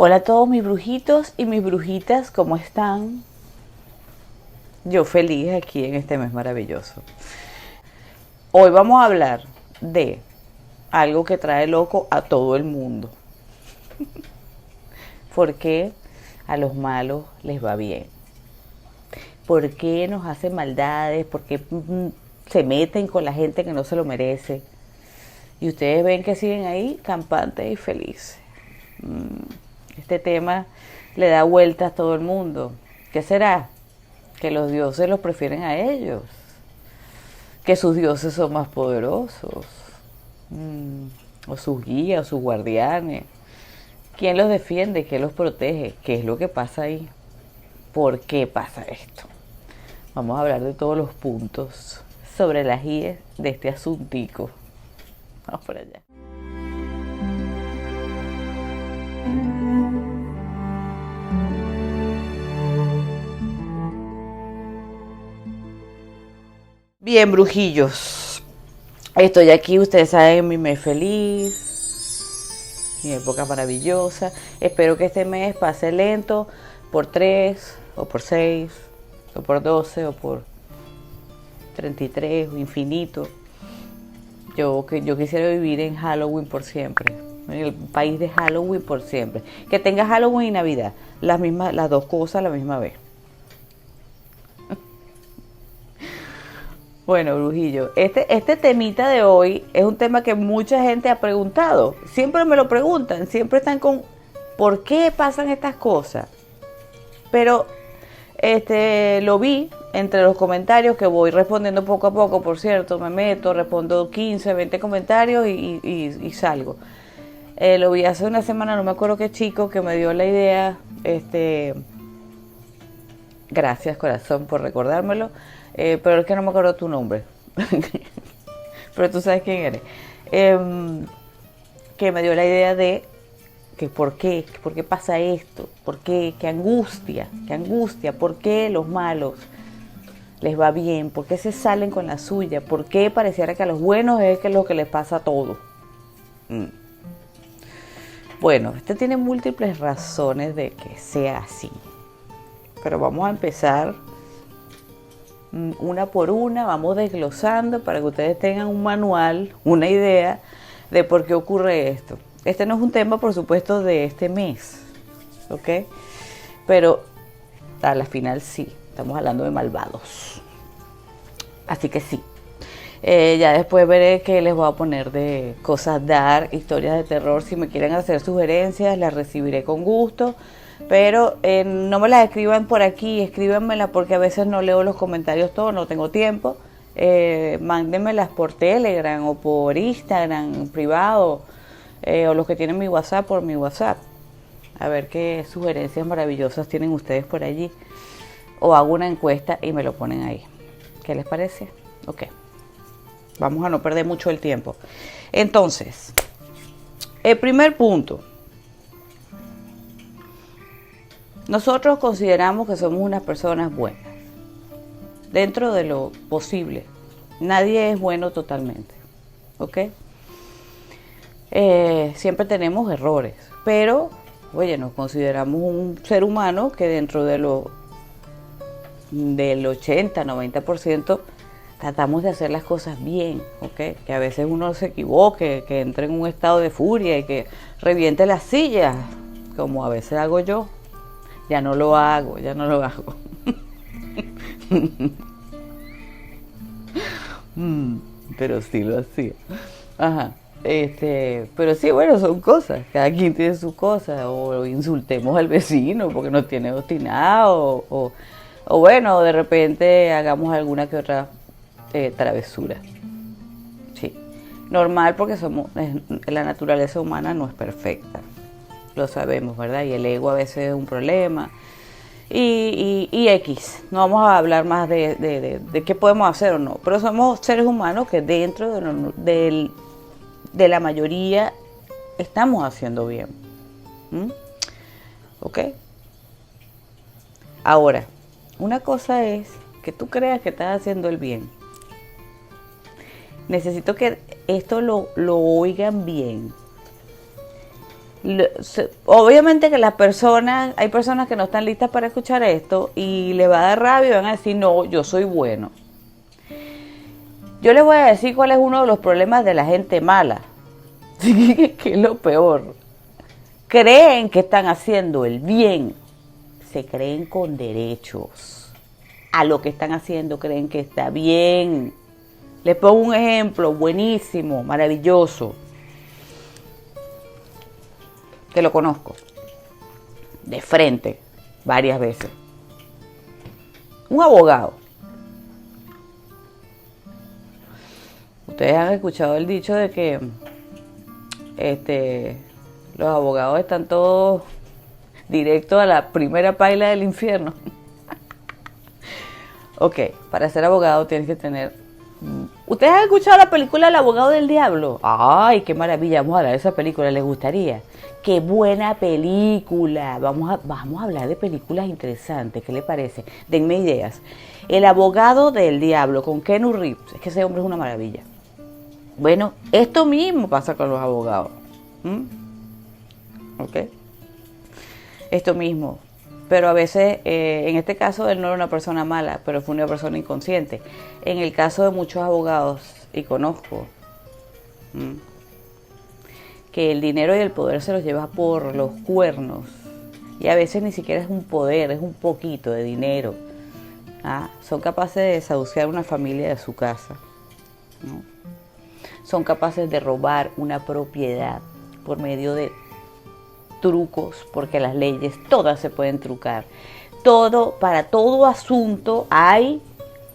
Hola a todos mis brujitos y mis brujitas, ¿cómo están? Yo feliz aquí en este mes maravilloso. Hoy vamos a hablar de algo que trae loco a todo el mundo. ¿Por qué a los malos les va bien? ¿Por qué nos hacen maldades? ¿Por qué se meten con la gente que no se lo merece? Y ustedes ven que siguen ahí campantes y felices. Este tema le da vueltas a todo el mundo. ¿Qué será? Que los dioses los prefieren a ellos, que sus dioses son más poderosos, o sus guías, o sus guardianes. ¿Quién los defiende? ¿Quién los protege? ¿Qué es lo que pasa ahí? ¿Por qué pasa esto? Vamos a hablar de todos los puntos sobre las guías de este asuntico. Vamos por allá. Bien, brujillos. Estoy aquí, ustedes saben, mi mes feliz, mi época maravillosa. Espero que este mes pase lento por 3, o por 6, o por 12, o por 33, o infinito. Yo quisiera vivir en Halloween por siempre, en el país de Halloween por siempre. Que tenga Halloween y Navidad, las dos cosas a la misma vez. Bueno, brujillo, este temita de hoy es un tema que mucha gente ha preguntado. Siempre me lo preguntan, siempre están con ¿por qué pasan estas cosas? Pero lo vi entre los comentarios que voy respondiendo poco a poco, por cierto, me meto, respondo 15, 20 comentarios y salgo. Lo vi hace una semana, no me acuerdo qué chico que me dio la idea, gracias corazón por recordármelo. Pero es que no me acuerdo tu nombre. Pero tú sabes quién eres. Que me dio la idea de que por qué pasa esto, por qué, qué angustia, por qué los malos les va bien, por qué se salen con la suya, por qué pareciera que a los buenos es lo que les pasa todo. Bueno, tiene múltiples razones de que sea así. Pero vamos a empezar una por una, vamos desglosando para que ustedes tengan un manual, una idea de por qué ocurre esto. Este no es un tema, por supuesto, de este mes, ¿ok? Pero a la final sí, estamos hablando de malvados. Así que sí. Ya después veré que les voy a poner de cosas dark, historias de terror. Si me quieren hacer sugerencias, las recibiré con gusto. Pero no me las escriban por aquí, escríbanmelas porque a veces no leo los comentarios todos, no tengo tiempo. Mándenmelas por Telegram o por Instagram privado, o los que tienen mi WhatsApp por mi WhatsApp. A ver qué sugerencias maravillosas tienen ustedes por allí. O hago una encuesta y me lo ponen ahí. ¿Qué les parece? Ok. Vamos a no perder mucho el tiempo. Entonces, el primer punto. Nosotros consideramos que somos unas personas buenas, dentro de lo posible. Nadie es bueno totalmente, ¿ok? Siempre tenemos errores, pero, oye, nos consideramos un ser humano que dentro del 80-90% tratamos de hacer las cosas bien, ¿ok? Que a veces uno se equivoque, que entre en un estado de furia y que reviente la silla, como a veces hago yo. Ya no lo hago. Pero sí lo hacía. Ajá. Pero sí, bueno, son cosas. Cada quien tiene sus cosas. O insultemos al vecino porque nos tiene obstinado. O bueno, de repente hagamos alguna que otra travesura. Sí. Normal porque la naturaleza humana no es perfecta. Lo sabemos, ¿verdad? Y el ego a veces es un problema. Y X, no vamos a hablar más de qué podemos hacer o no, pero somos seres humanos que dentro de la mayoría estamos haciendo bien. ¿Ok? Ahora, una cosa es que tú creas que estás haciendo el bien. Necesito que esto lo oigan bien. Obviamente que las personas, hay personas que no están listas para escuchar esto y le va a dar rabia y van a decir, no, yo soy bueno. Yo les voy a decir cuál es uno de los problemas de la gente mala, que es lo peor. Creen que están haciendo el bien, se creen con derechos a lo que están haciendo, creen que está bien. Les pongo un ejemplo buenísimo, maravilloso, que lo conozco de frente varias veces. Un abogado. Ustedes han escuchado el dicho de que los abogados están todos directos a la primera paila del infierno. Ok, para ser abogado tienes que tener... ¿Ustedes han escuchado la película El abogado del diablo? ¡Ay, qué maravilla! Vamos a hablar de esa película, ¿les gustaría? ¡Qué buena película! Vamos a hablar de películas interesantes, ¿qué le parece? Denme ideas. El abogado del diablo con Keanu Reeves, es que ese hombre es una maravilla. Bueno, esto mismo pasa con los abogados. ¿Ok? Esto mismo. Pero a veces, en este caso, él no era una persona mala, pero fue una persona inconsciente. En el caso de muchos abogados, y conozco, que el dinero y el poder se los lleva por los cuernos. Y a veces ni siquiera es un poder, es un poquito de dinero. Son capaces de desahuciar una familia de su casa, ¿no? Son capaces de robar una propiedad por medio de trucos, porque las leyes todas se pueden trucar. Para todo asunto hay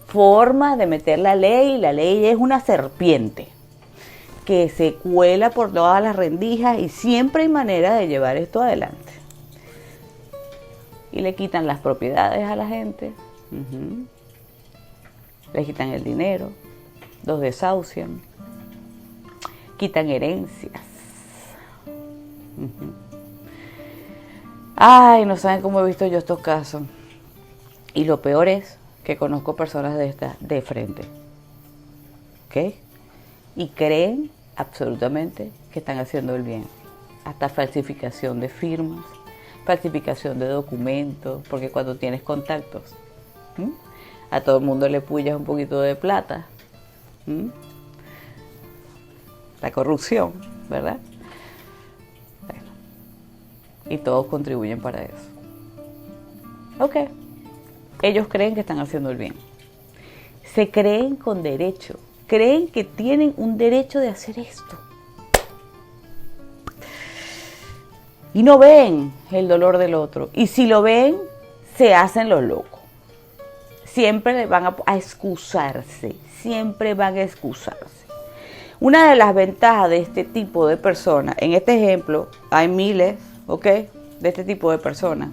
formas de meter la ley, y la ley es una serpiente que se cuela por todas las rendijas y siempre hay manera de llevar esto adelante. Y le quitan las propiedades a la gente, le quitan el dinero, los desahucian, quitan herencias. Ay, no saben cómo he visto yo estos casos. Y lo peor es que conozco personas de estas de frente. ¿Ok? Y creen absolutamente que están haciendo el bien. Hasta falsificación de firmas, falsificación de documentos, porque cuando tienes contactos, a todo el mundo le puyas un poquito de plata. La corrupción, ¿verdad? Y todos contribuyen para eso. Ok. Ellos creen que están haciendo el bien. Se creen con derecho. Creen que tienen un derecho de hacer esto. Y no ven el dolor del otro. Y si lo ven, se hacen los locos. Siempre van a excusarse. Siempre van a excusarse. Una de las ventajas de este tipo de personas, en este ejemplo, hay miles, ¿ok?, de este tipo de personas,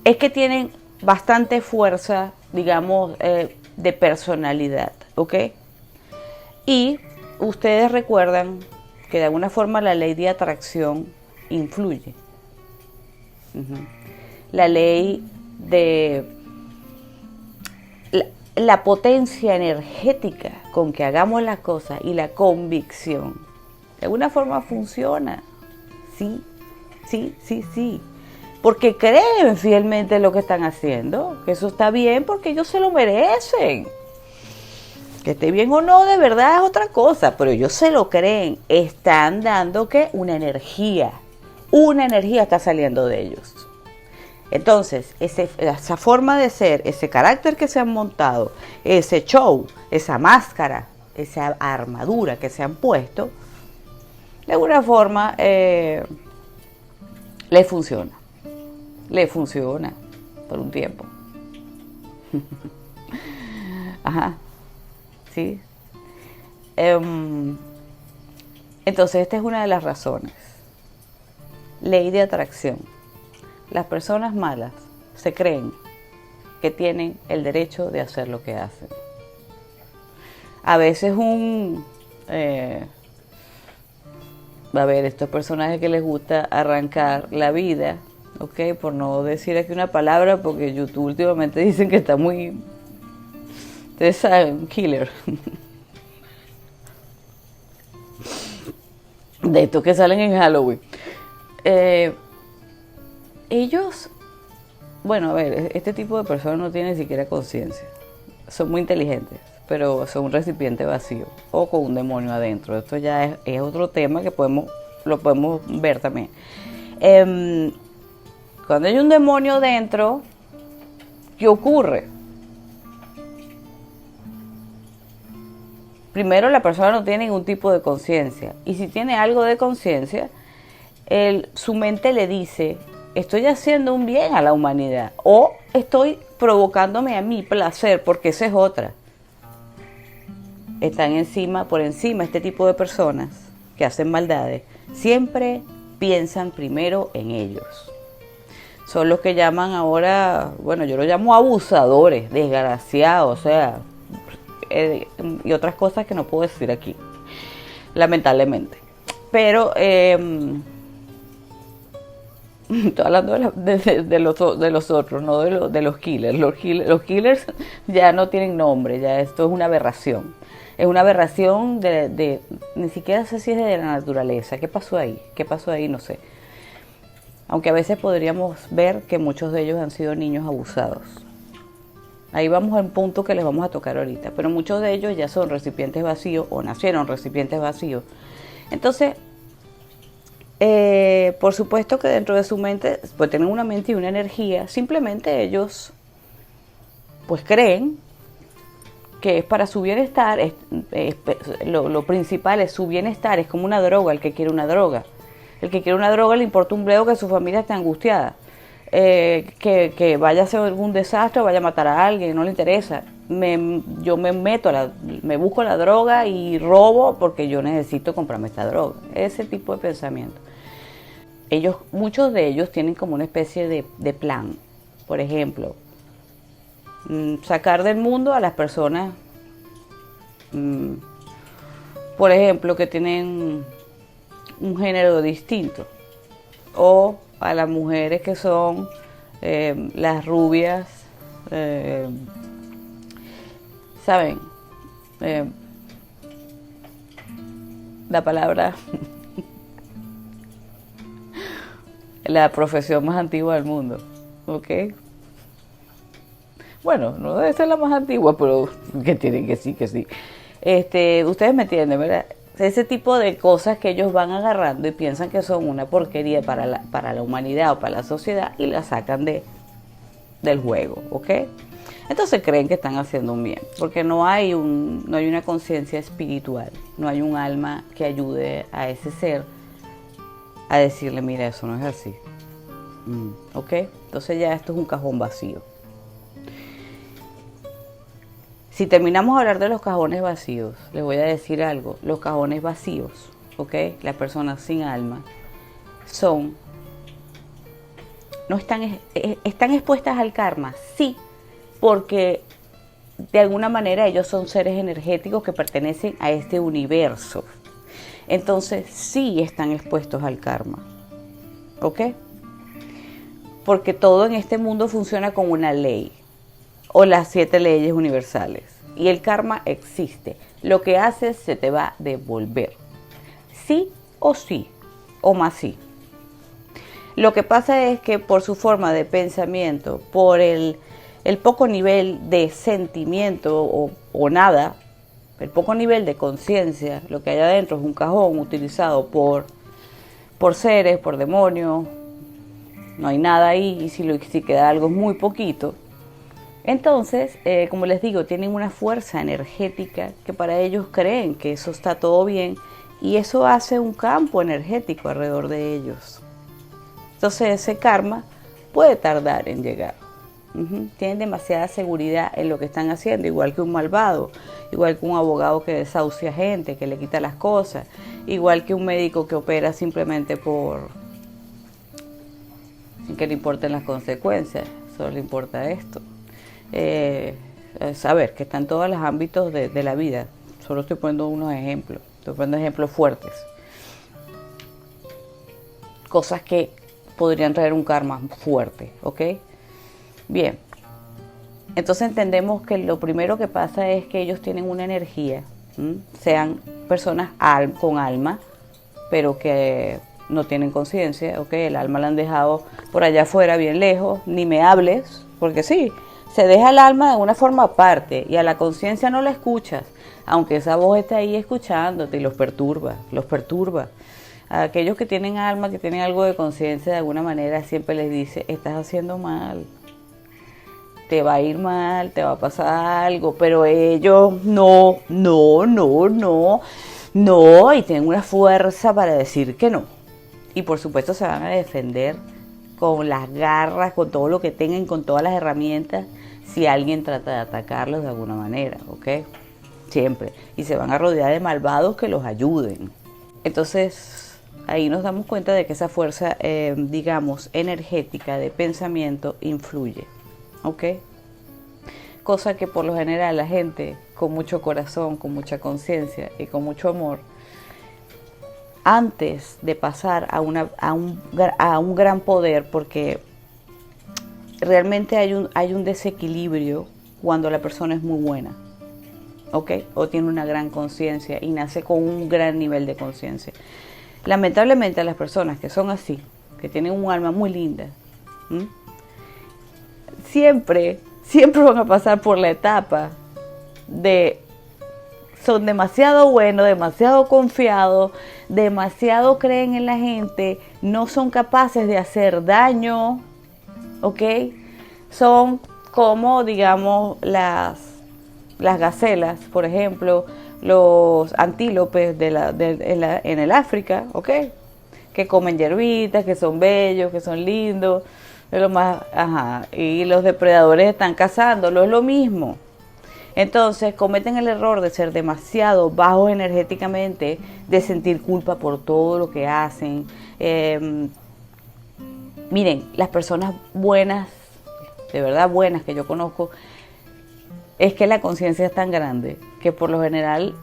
es que tienen bastante fuerza, digamos, de personalidad, ¿ok? Y ustedes recuerdan que de alguna forma la ley de atracción influye. La ley de la potencia energética con que hagamos las cosas y la convicción, de alguna forma funciona. Sí. Porque creen fielmente en lo que están haciendo, que eso está bien porque ellos se lo merecen. Que esté bien o no, de verdad es otra cosa, pero ellos se lo creen. Están dando que una energía está saliendo de ellos. Entonces, esa forma de ser, ese carácter que se han montado, ese show, esa máscara, esa armadura que se han puesto, de alguna forma le funciona. Le funciona por un tiempo. Ajá. ¿Sí? Entonces, esta es una de las razones. Ley de atracción. Las personas malas se creen que tienen el derecho de hacer lo que hacen. A veces estos personajes que les gusta arrancar la vida, ¿ok? Por no decir aquí una palabra, porque YouTube últimamente dicen que está muy... Ustedes saben, killer. de estos que salen en Halloween. Ellos, bueno, a ver, este tipo de personas no tienen ni siquiera conciencia. Son muy inteligentes, pero son un recipiente vacío o con un demonio adentro. Esto ya es otro tema que lo podemos ver también. Cuando hay un demonio dentro, ¿qué ocurre? Primero, la persona no tiene ningún tipo de conciencia. Y si tiene algo de conciencia, su mente le dice, estoy haciendo un bien a la humanidad. O estoy provocándome a mí placer, porque esa es otra. Están por encima este tipo de personas que hacen maldades. Siempre piensan primero en ellos. Son los que llaman ahora, bueno, yo lo llamo abusadores, desgraciados, o sea, y otras cosas que no puedo decir aquí, lamentablemente. Pero estoy hablando de los otros, no de los killers. Los killers ya no tienen nombre, ya esto es una aberración. Es una aberración ni siquiera sé si es de la naturaleza. ¿Qué pasó ahí? No sé. Aunque a veces podríamos ver que muchos de ellos han sido niños abusados. Ahí vamos al punto que les vamos a tocar ahorita. Pero muchos de ellos ya son recipientes vacíos o nacieron recipientes vacíos. Entonces, por supuesto que dentro de su mente, pues tienen una mente y una energía. Simplemente ellos, pues creen que es para su bienestar. Lo principal es su bienestar. Es como una droga, el que quiere una droga. El que quiere una droga le importa un bledo que su familia esté angustiada. Que vaya a hacer algún desastre o vaya a matar a alguien, no le interesa. Yo me busco la droga y robo porque yo necesito comprarme esta droga. Ese tipo de pensamiento. Muchos de ellos tienen como una especie de plan. Por ejemplo, sacar del mundo a las personas, por ejemplo, que tienen un género distinto. O a las mujeres que son las rubias, ¿saben? La palabra, la profesión más antigua del mundo, ¿ok? Bueno, no debe ser la más antigua, pero que tienen que sí. Ustedes me entienden, ¿verdad? Ese tipo de cosas que ellos van agarrando y piensan que son una porquería para la humanidad o para la sociedad y la sacan del juego, ¿ok? Entonces creen que están haciendo un bien, porque no hay una conciencia espiritual, no hay un alma que ayude a ese ser a decirle, mira, eso no es así, ¿ok? Entonces ya esto es un cajón vacío. Si terminamos a hablar de los cajones vacíos, les voy a decir algo. Los cajones vacíos, ¿ok? Las personas sin alma no están expuestas al karma, sí, porque de alguna manera ellos son seres energéticos que pertenecen a este universo. Entonces sí están expuestos al karma, ¿ok? Porque todo en este mundo funciona con una ley. O las 7 leyes universales. Y el karma existe. Lo que haces se te va a devolver. Sí, o más sí. Lo que pasa es que por su forma de pensamiento, por el poco nivel de sentimiento o nada, el poco nivel de conciencia, lo que hay adentro es un cajón utilizado por seres, por demonios. No hay nada ahí y si queda algo es muy poquito. Entonces, como les digo, tienen una fuerza energética que para ellos creen que eso está todo bien y eso hace un campo energético alrededor de ellos. Entonces ese karma puede tardar en llegar. Tienen demasiada seguridad en lo que están haciendo, igual que un malvado, igual que un abogado que desahucia gente, que le quita las cosas, igual que un médico que opera simplemente sin que le importen las consecuencias, solo le importa esto. Saber que está en todos los ámbitos de la vida. Solo estoy poniendo unos ejemplos, estoy poniendo ejemplos fuertes, cosas que podrían traer un karma fuerte, ¿ok? Bien, entonces entendemos que lo primero que pasa es que ellos tienen una energía, sean personas con alma pero que no tienen conciencia, ¿ok? El alma la han dejado por allá afuera, bien lejos, ni me hables, porque sí, se deja el alma de una forma aparte y a la conciencia no la escuchas, aunque esa voz está ahí escuchándote y los perturba, los perturba. A aquellos que tienen alma, que tienen algo de conciencia, de alguna manera siempre les dice, estás haciendo mal, te va a ir mal, te va a pasar algo, pero ellos no, y tienen una fuerza para decir que no. Y por supuesto se van a defender con las garras, con todo lo que tengan, con todas las herramientas, si alguien trata de atacarlos de alguna manera, ¿ok? Siempre. Y se van a rodear de malvados que los ayuden. Entonces, ahí nos damos cuenta de que esa fuerza, digamos, energética de pensamiento influye, ¿ok? Cosa que por lo general la gente con mucho corazón, con mucha conciencia y con mucho amor, antes de pasar a un gran poder, porque realmente hay un desequilibrio cuando la persona es muy buena, ¿ok? O tiene una gran conciencia y nace con un gran nivel de conciencia. Lamentablemente las personas que son así, que tienen un alma muy linda, siempre van a pasar por la etapa de son demasiado buenos, demasiado confiados, demasiado creen en la gente, no son capaces de hacer daño, ¿ok? Son como, digamos, las gacelas, por ejemplo, los antílopes en el África, ¿ok? Que comen hierbitas, que son bellos, que son lindos, es lo más, y los depredadores están cazándolo, es lo mismo. Entonces cometen el error de ser demasiado bajos energéticamente, de sentir culpa por todo lo que hacen. Miren, las personas buenas, de verdad buenas que yo conozco, es que la conciencia es tan grande que por lo general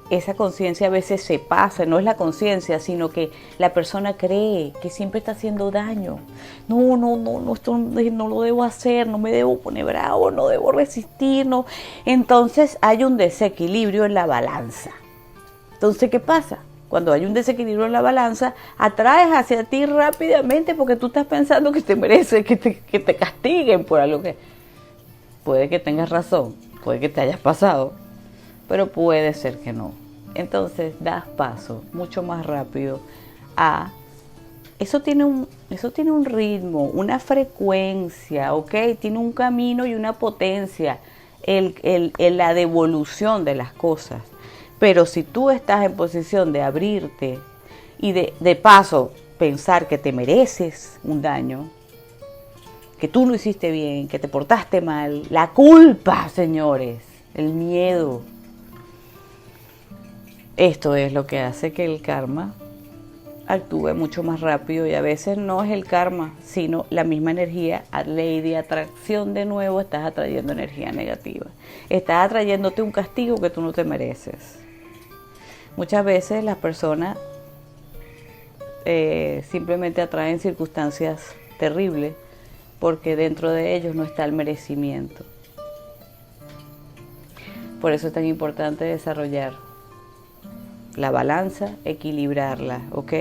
esa conciencia a veces se pasa, no es la conciencia, sino que la persona cree que siempre está haciendo daño. No, esto no lo debo hacer, no me debo poner bravo, no debo resistir, no. Entonces hay un desequilibrio en la balanza. Entonces, ¿qué pasa? Cuando hay un desequilibrio en la balanza, atraes hacia ti rápidamente porque tú estás pensando que te mereces, que te castiguen por algo que... Puede que tengas razón, puede que te hayas pasado, pero puede ser que no. Entonces das paso mucho más rápido a... Eso tiene un ritmo, una frecuencia, ¿ok? Tiene un camino y una potencia, la devolución de las cosas. Pero si tú estás en posición de abrirte y de paso pensar que te mereces un daño, que tú no hiciste bien, que te portaste mal, la culpa, señores, el miedo. Esto es lo que hace que el karma actúe mucho más rápido y a veces no es el karma, sino la misma energía, ley de atracción de nuevo, estás atrayendo energía negativa. Estás atrayéndote un castigo que tú no te mereces. Muchas veces las personas simplemente atraen circunstancias terribles porque dentro de ellos no está el merecimiento. Por eso es tan importante desarrollar la balanza, equilibrarla, ¿ok?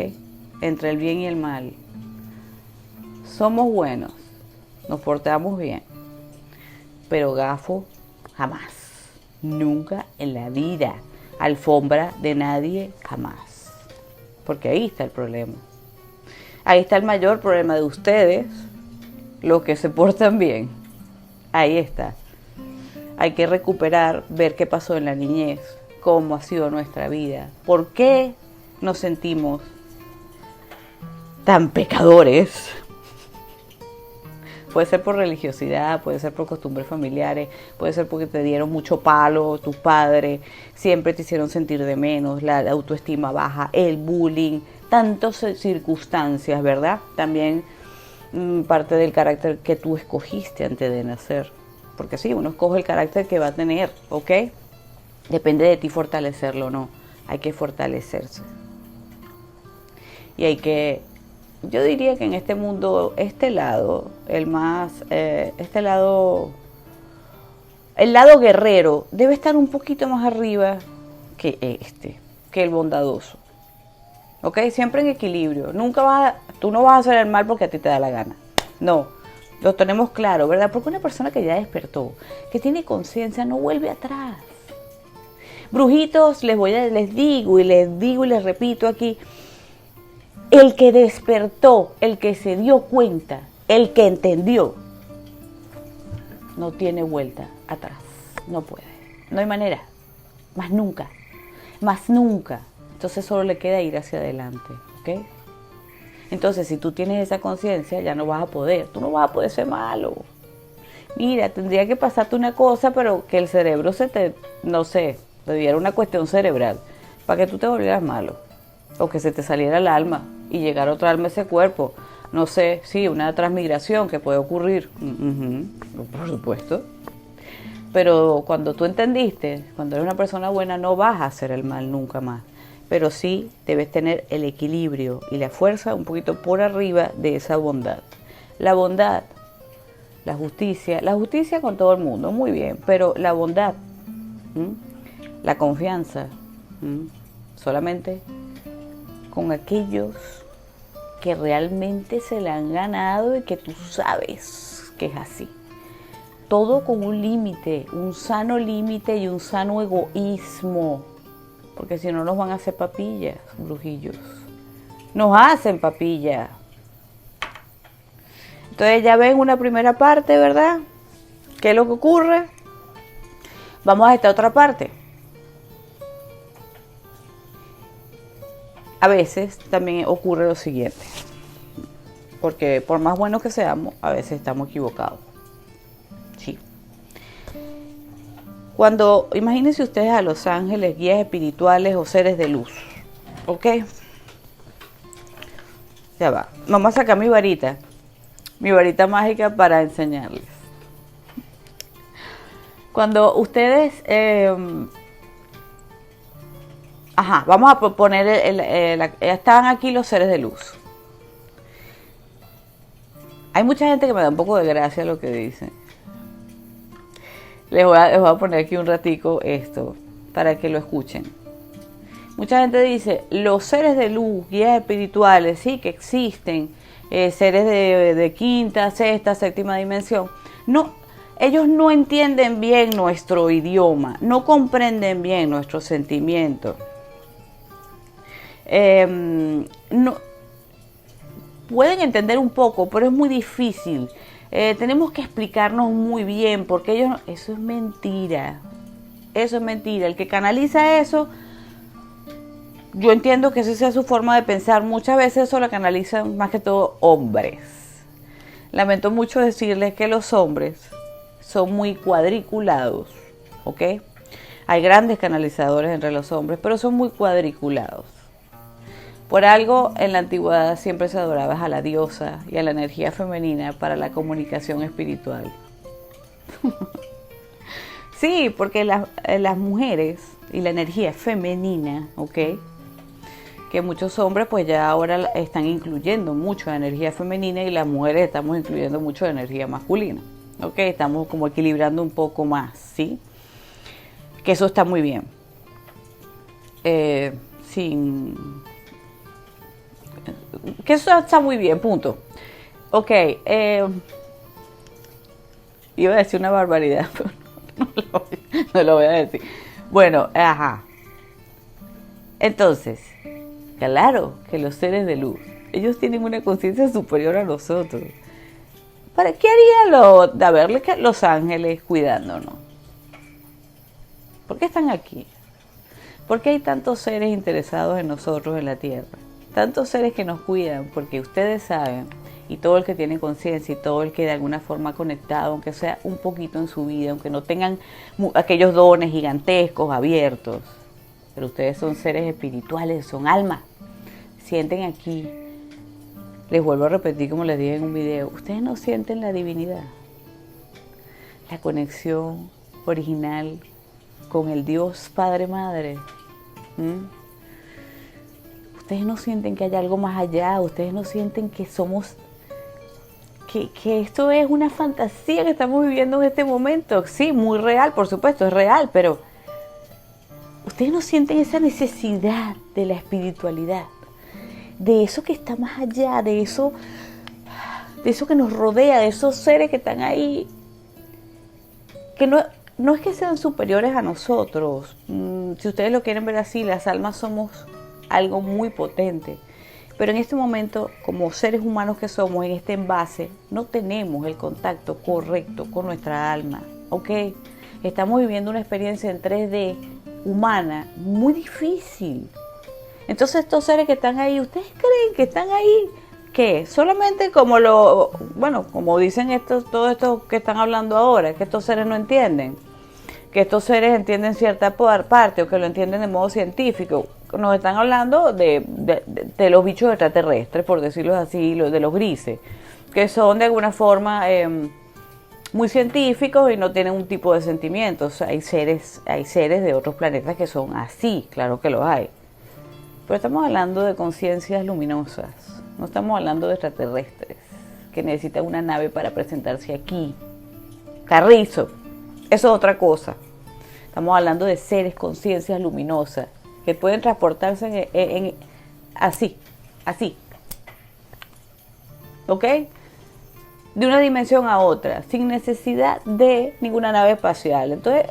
Entre el bien y el mal. Somos buenos, nos portamos bien, pero gafo jamás, nunca en la vida, alfombra de nadie jamás, porque ahí está el problema. Ahí está el mayor problema de ustedes, los que se portan bien. Ahí está. Hay que recuperar, ver qué pasó en la niñez, cómo ha sido nuestra vida, por qué nos sentimos tan pecadores. Puede ser por religiosidad, puede ser por costumbres familiares, puede ser porque te dieron mucho palo tus padres, siempre te hicieron sentir de menos, la autoestima baja, el bullying, tantas circunstancias, ¿verdad? También parte del carácter que tú escogiste antes de nacer. Porque sí, uno escoge el carácter que va a tener, ¿ok? Depende de ti fortalecerlo o no. Hay que fortalecerse. Y hay que, yo diría que en este mundo, el lado guerrero debe estar un poquito más arriba que que el bondadoso. ¿ok? Siempre en equilibrio. Tú no vas a hacer el mal porque a ti te da la gana. No, lo tenemos claro, ¿verdad? Porque una persona que ya despertó, que tiene conciencia, no vuelve atrás. Brujitos, les digo y les repito aquí, el que despertó, el que se dio cuenta, el que entendió, no tiene vuelta atrás, no puede, no hay manera, más nunca. Entonces solo le queda ir hacia adelante, ¿ok? Entonces si tú tienes esa conciencia, ya no vas a poder, tú no vas a poder ser malo. Mira, tendría que pasarte una cosa, pero que el cerebro no sé, te diera una cuestión cerebral, para que tú te volvieras malo, o que se te saliera el alma y llegara otra alma a ese cuerpo. No sé, sí, una transmigración que puede ocurrir, por supuesto. Pero cuando tú entendiste, cuando eres una persona buena, no vas a hacer el mal nunca más. Pero sí debes tener el equilibrio y la fuerza un poquito por arriba de esa bondad. La bondad, la justicia con todo el mundo, muy bien, pero la bondad, la confianza, solamente con aquellos que realmente se la han ganado y que tú sabes que es así. Todo con un límite, un sano límite y un sano egoísmo, porque si no nos van a hacer papillas, brujillos. Nos hacen papillas. Entonces ya ven una primera parte, ¿verdad? ¿Qué es lo que ocurre? Vamos a esta otra parte. A veces también ocurre lo siguiente, porque por más buenos que seamos, a veces estamos equivocados. Sí. Cuando, imagínense ustedes a los ángeles, guías espirituales o seres de luz, ¿ok? Ya va. Vamos a sacar mi varita mágica para enseñarles. Cuando ustedes, vamos a poner, estaban aquí los seres de luz. Hay mucha gente que me da un poco de gracia lo que dicen. Les voy a poner aquí un ratico esto para que lo escuchen. Mucha gente dice, los seres de luz, guías espirituales, sí que existen, seres de quinta, sexta, séptima dimensión. No, ellos no entienden bien nuestro idioma, no comprenden bien nuestros sentimientos. No, pueden entender un poco, pero es muy difícil. Tenemos que explicarnos muy bien, porque ellos, eso es mentira. Eso es mentira. El que canaliza eso, yo entiendo que esa sea su forma de pensar. Muchas veces eso lo canalizan más que todo hombres. Lamento mucho decirles que los hombres son muy cuadriculados, ¿ok? Hay grandes canalizadores entre los hombres, pero son muy cuadriculados. Por algo, en la antigüedad siempre se adoraba a la diosa y a la energía femenina para la comunicación espiritual. Sí, porque las mujeres y la energía femenina, ¿ok? Que muchos hombres pues ya ahora están incluyendo mucho de energía femenina y las mujeres estamos incluyendo mucho de energía masculina, ¿ok? Estamos como equilibrando un poco más, ¿sí? Que eso está muy bien. Que eso está muy bien, punto. Ok, iba a decir una barbaridad, pero no lo voy a decir. Bueno, Entonces, claro que los seres de luz, ellos tienen una conciencia superior a nosotros. ¿Para qué haría los ángeles cuidándonos? ¿Por qué están aquí? ¿Por qué hay tantos seres interesados en nosotros en la tierra? Tantos seres que nos cuidan, porque ustedes saben, y todo el que tiene conciencia y todo el que de alguna forma ha conectado, aunque sea un poquito en su vida, aunque no tengan aquellos dones gigantescos, abiertos, pero ustedes son seres espirituales, son almas, sienten aquí. Les vuelvo a repetir como les dije en un video, ustedes no sienten la divinidad, la conexión original con el Dios Padre Madre. Ustedes no sienten que hay algo más allá, ustedes no sienten que somos, que esto es una fantasía que estamos viviendo en este momento. Sí, muy real, por supuesto, es real, pero ustedes no sienten esa necesidad de la espiritualidad, de eso que está más allá, de eso que nos rodea, de esos seres que están ahí, que no es que sean superiores a nosotros. Si ustedes lo quieren ver así, las almas somos algo muy potente. Pero en este momento, como seres humanos que somos, en este envase, no tenemos el contacto correcto con nuestra alma. ¿Ok? Estamos viviendo una experiencia en 3D humana muy difícil. Entonces estos seres que están ahí, ¿ustedes creen que están ahí? ¿Qué? Solamente como dicen todos estos que están hablando ahora, que estos seres no entienden. Que estos seres entienden cierta parte o que lo entienden de modo científico. Nos están hablando de los bichos extraterrestres, por decirlo así, de los grises, que son de alguna forma muy científicos y no tienen un tipo de sentimientos. Hay seres de otros planetas que son así, claro que los hay. Pero estamos hablando de conciencias luminosas, no estamos hablando de extraterrestres que necesitan una nave para presentarse aquí. Carrizo, eso es otra cosa. Estamos hablando de seres, conciencias luminosas que pueden transportarse así, ¿ok? De una dimensión a otra, sin necesidad de ninguna nave espacial. Entonces,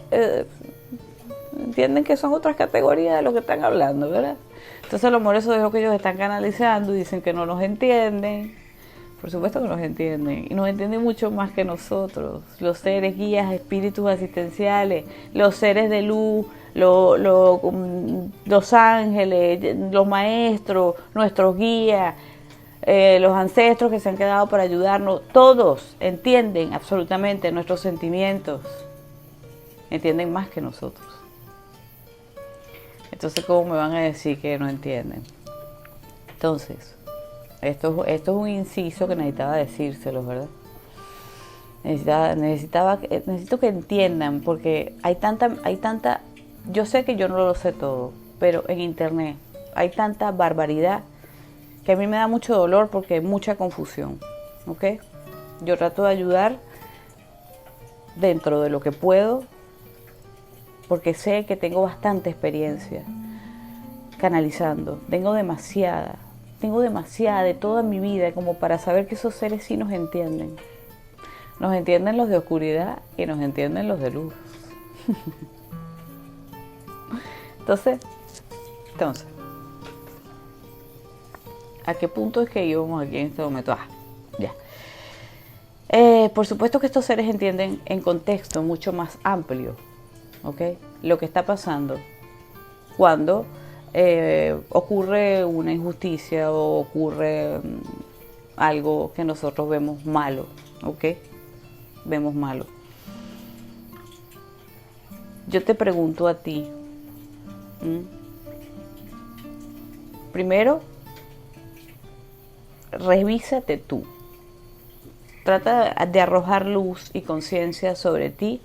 entienden que son otras categorías de lo que están hablando, ¿verdad? Entonces, a lo mejor eso es lo que ellos están canalizando y dicen que no nos entienden. Por supuesto que nos entienden, y nos entienden mucho más que nosotros. Los seres guías, espíritus asistenciales, los seres de luz, los ángeles, los maestros, nuestros guías, los ancestros que se han quedado para ayudarnos, todos entienden absolutamente nuestros sentimientos, entienden más que nosotros. Entonces, ¿cómo me van a decir que no entienden? Entonces, esto es un inciso que necesitaba decírselos, ¿verdad? Necesito que entiendan, porque hay tanta, yo sé que yo no lo sé todo, pero en internet hay tanta barbaridad que a mí me da mucho dolor porque hay mucha confusión, ¿ok? Yo trato de ayudar dentro de lo que puedo, porque sé que tengo bastante experiencia canalizando, tengo demasiada de toda mi vida como para saber que esos seres sí nos entienden. Nos entienden los de oscuridad y nos entienden los de luz. Entonces, ¿a qué punto es que íbamos aquí en este momento? Ya. Por supuesto que estos seres entienden en contexto mucho más amplio, ¿ok? Lo que está pasando cuando ocurre una injusticia o ocurre algo que nosotros vemos malo, ¿ok? Vemos malo. Yo te pregunto a ti, primero, revísate tú. Trata de arrojar luz y conciencia sobre ti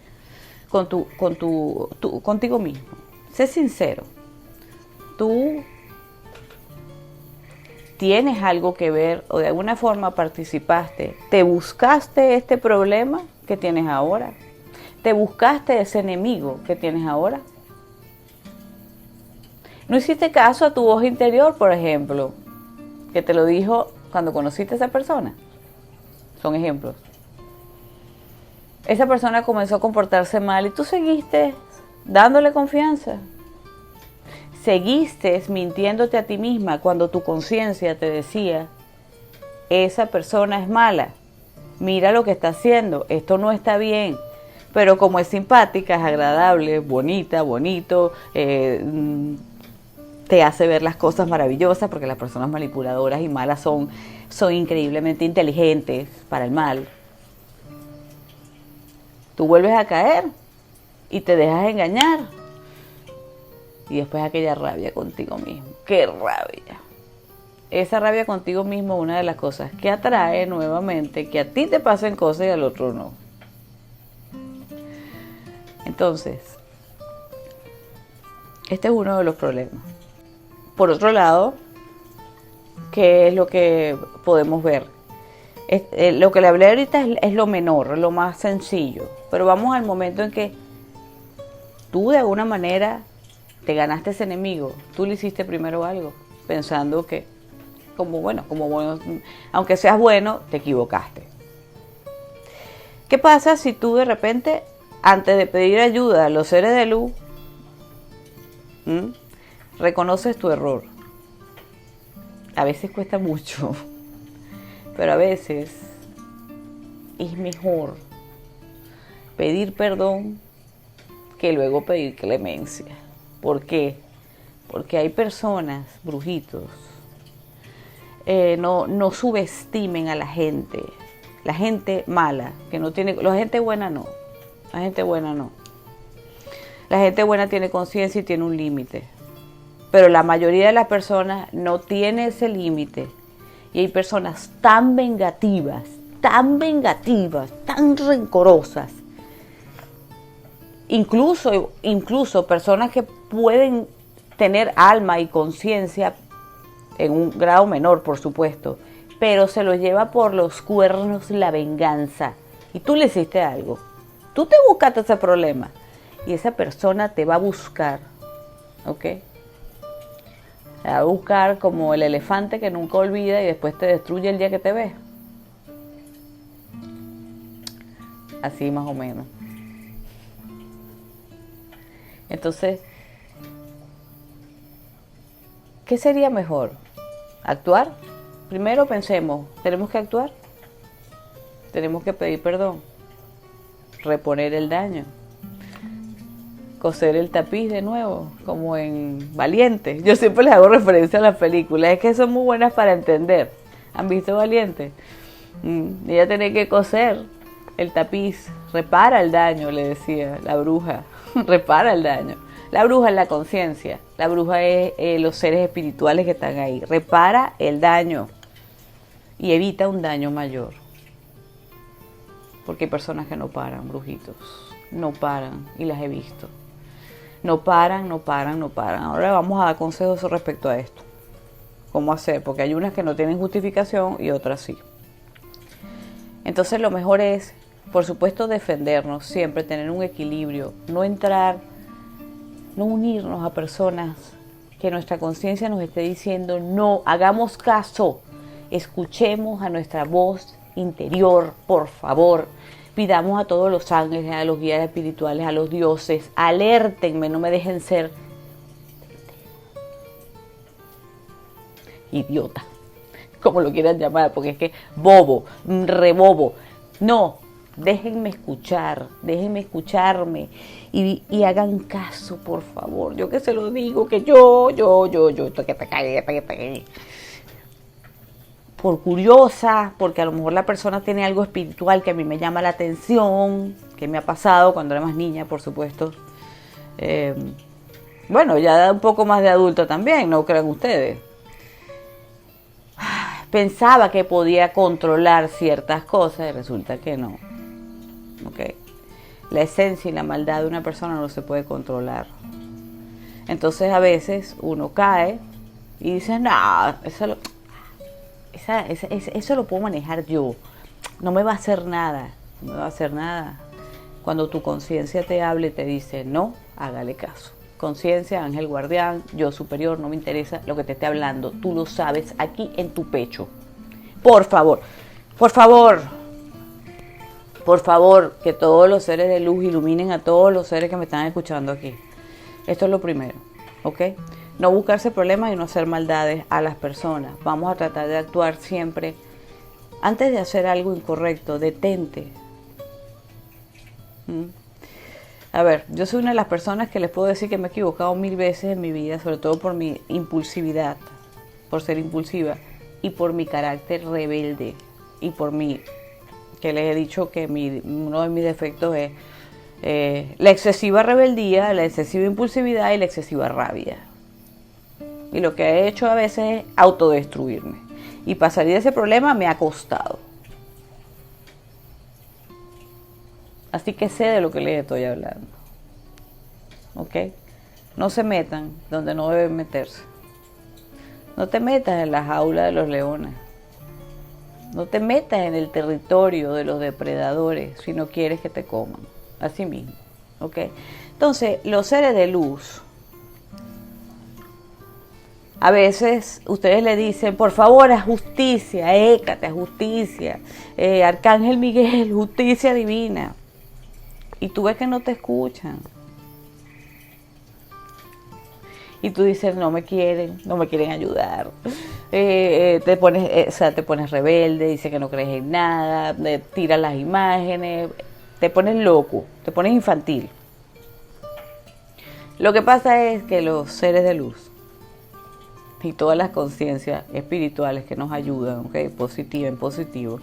contigo mismo. Sé sincero. Tú tienes algo que ver o de alguna forma participaste. ¿Te buscaste este problema que tienes ahora? ¿Te buscaste ese enemigo que tienes ahora? ¿No hiciste caso a tu voz interior, por ejemplo, que te lo dijo cuando conociste a esa persona? Son ejemplos. Esa persona comenzó a comportarse mal y tú seguiste dándole confianza. Seguiste mintiéndote a ti misma cuando tu conciencia te decía, esa persona es mala, mira lo que está haciendo, esto no está bien. Pero como es simpática, es agradable, bonito, te hace ver las cosas maravillosas, porque las personas manipuladoras y malas son increíblemente inteligentes para el mal. Tú vuelves a caer y te dejas engañar. Y después aquella rabia contigo mismo. ¡Qué rabia! Esa rabia contigo mismo es una de las cosas que atrae nuevamente que a ti te pasen cosas y al otro no. Entonces, este es uno de los problemas. Por otro lado, ¿qué es lo que podemos ver? Lo que le hablé ahorita es lo menor, lo más sencillo. Pero vamos al momento en que tú de alguna manera te ganaste ese enemigo. Tú le hiciste primero algo, pensando que aunque seas bueno, te equivocaste. ¿Qué pasa si tú de repente, antes de pedir ayuda a los seres de luz, reconoces tu error? A veces cuesta mucho, pero a veces es mejor pedir perdón que luego pedir clemencia. ¿Por qué? Porque hay personas, brujitos, no subestimen a la gente mala, que no tiene, la gente buena no, la gente buena no. La gente buena tiene conciencia y tiene un límite, pero la mayoría de las personas no tiene ese límite, y hay personas tan vengativas, tan rencorosas, incluso personas que pueden tener alma y conciencia en un grado menor, por supuesto, pero se lo lleva por los cuernos la venganza. Y tú le hiciste algo, tú te buscaste ese problema, y esa persona te va a buscar, ¿ok? Te va a buscar como el elefante que nunca olvida y después te destruye el día que te ve. Así más o menos. Entonces, ¿qué sería mejor? ¿Actuar? Primero pensemos, ¿tenemos que actuar? Tenemos que pedir perdón, reponer el daño, coser el tapiz de nuevo, como en Valiente. Yo siempre les hago referencia a las películas, es que son muy buenas para entender. ¿Han visto Valiente? Ella tenía que coser el tapiz, repara el daño, le decía la bruja, repara el daño. La bruja es la conciencia, la bruja es los seres espirituales que están ahí, repara el daño y evita un daño mayor. Porque hay personas que no paran, brujitos, no paran, y las he visto. No paran. Ahora vamos a dar consejos respecto a esto. ¿Cómo hacer? Porque hay unas que no tienen justificación y otras sí. Entonces lo mejor es, por supuesto, defendernos, siempre tener un equilibrio, no unirnos a personas que nuestra conciencia nos esté diciendo no, hagamos caso, escuchemos a nuestra voz interior, por favor. Pidamos a todos los ángeles, a los guías espirituales, a los dioses, alértenme, no me dejen ser idiota, como lo quieran llamar, porque es que bobo, rebobo. No, déjenme escucharme y hagan caso, por favor. Yo que se lo digo, que yo, que te cagué. Por curiosa, porque a lo mejor la persona tiene algo espiritual que a mí me llama la atención, que me ha pasado cuando era más niña, por supuesto. Bueno, ya un poco más de adulta también, no crean ustedes. Pensaba que podía controlar ciertas cosas y resulta que no. ¿Okay? La esencia y la maldad de una persona no se puede controlar. Entonces a veces uno cae y dice, no, eso lo puedo manejar yo, no me va a hacer nada. Cuando tu conciencia te habla y te dice no, hágale caso. Conciencia, ángel guardián, yo superior, no me interesa lo que te esté hablando, tú lo sabes aquí en tu pecho. Por favor, que todos los seres de luz iluminen a todos los seres que me están escuchando aquí. Esto es lo primero, ¿ok? No buscarse problemas y no hacer maldades a las personas. Vamos a tratar de actuar siempre. Antes de hacer algo incorrecto, detente. A ver, yo soy una de las personas que les puedo decir que me he equivocado 1000 veces en mi vida, sobre todo por mi impulsividad, por ser impulsiva, y por mi carácter rebelde, y por mí, que les he dicho que uno de mis defectos es la excesiva rebeldía, la excesiva impulsividad y la excesiva rabia. Y lo que he hecho a veces es autodestruirme. Y para salir de ese problema me ha costado. Así que sé de lo que les estoy hablando. ¿Ok? No se metan donde no deben meterse. No te metas en la jaula de los leones. No te metas en el territorio de los depredadores si no quieres que te coman. Así mismo. ¿Ok? Entonces, los seres de luz, A veces ustedes le dicen, por favor, haz justicia, Hécate, haz justicia, Arcángel Miguel, justicia divina. Y tú ves que no te escuchan. Y tú dices, no me quieren ayudar. Te pones rebelde, dices que no crees en nada, tiras las imágenes, te pones loco, te pones infantil. Lo que pasa es que los seres de luz y todas las conciencias espirituales que nos ayudan, ¿okay? Positiva en positivo,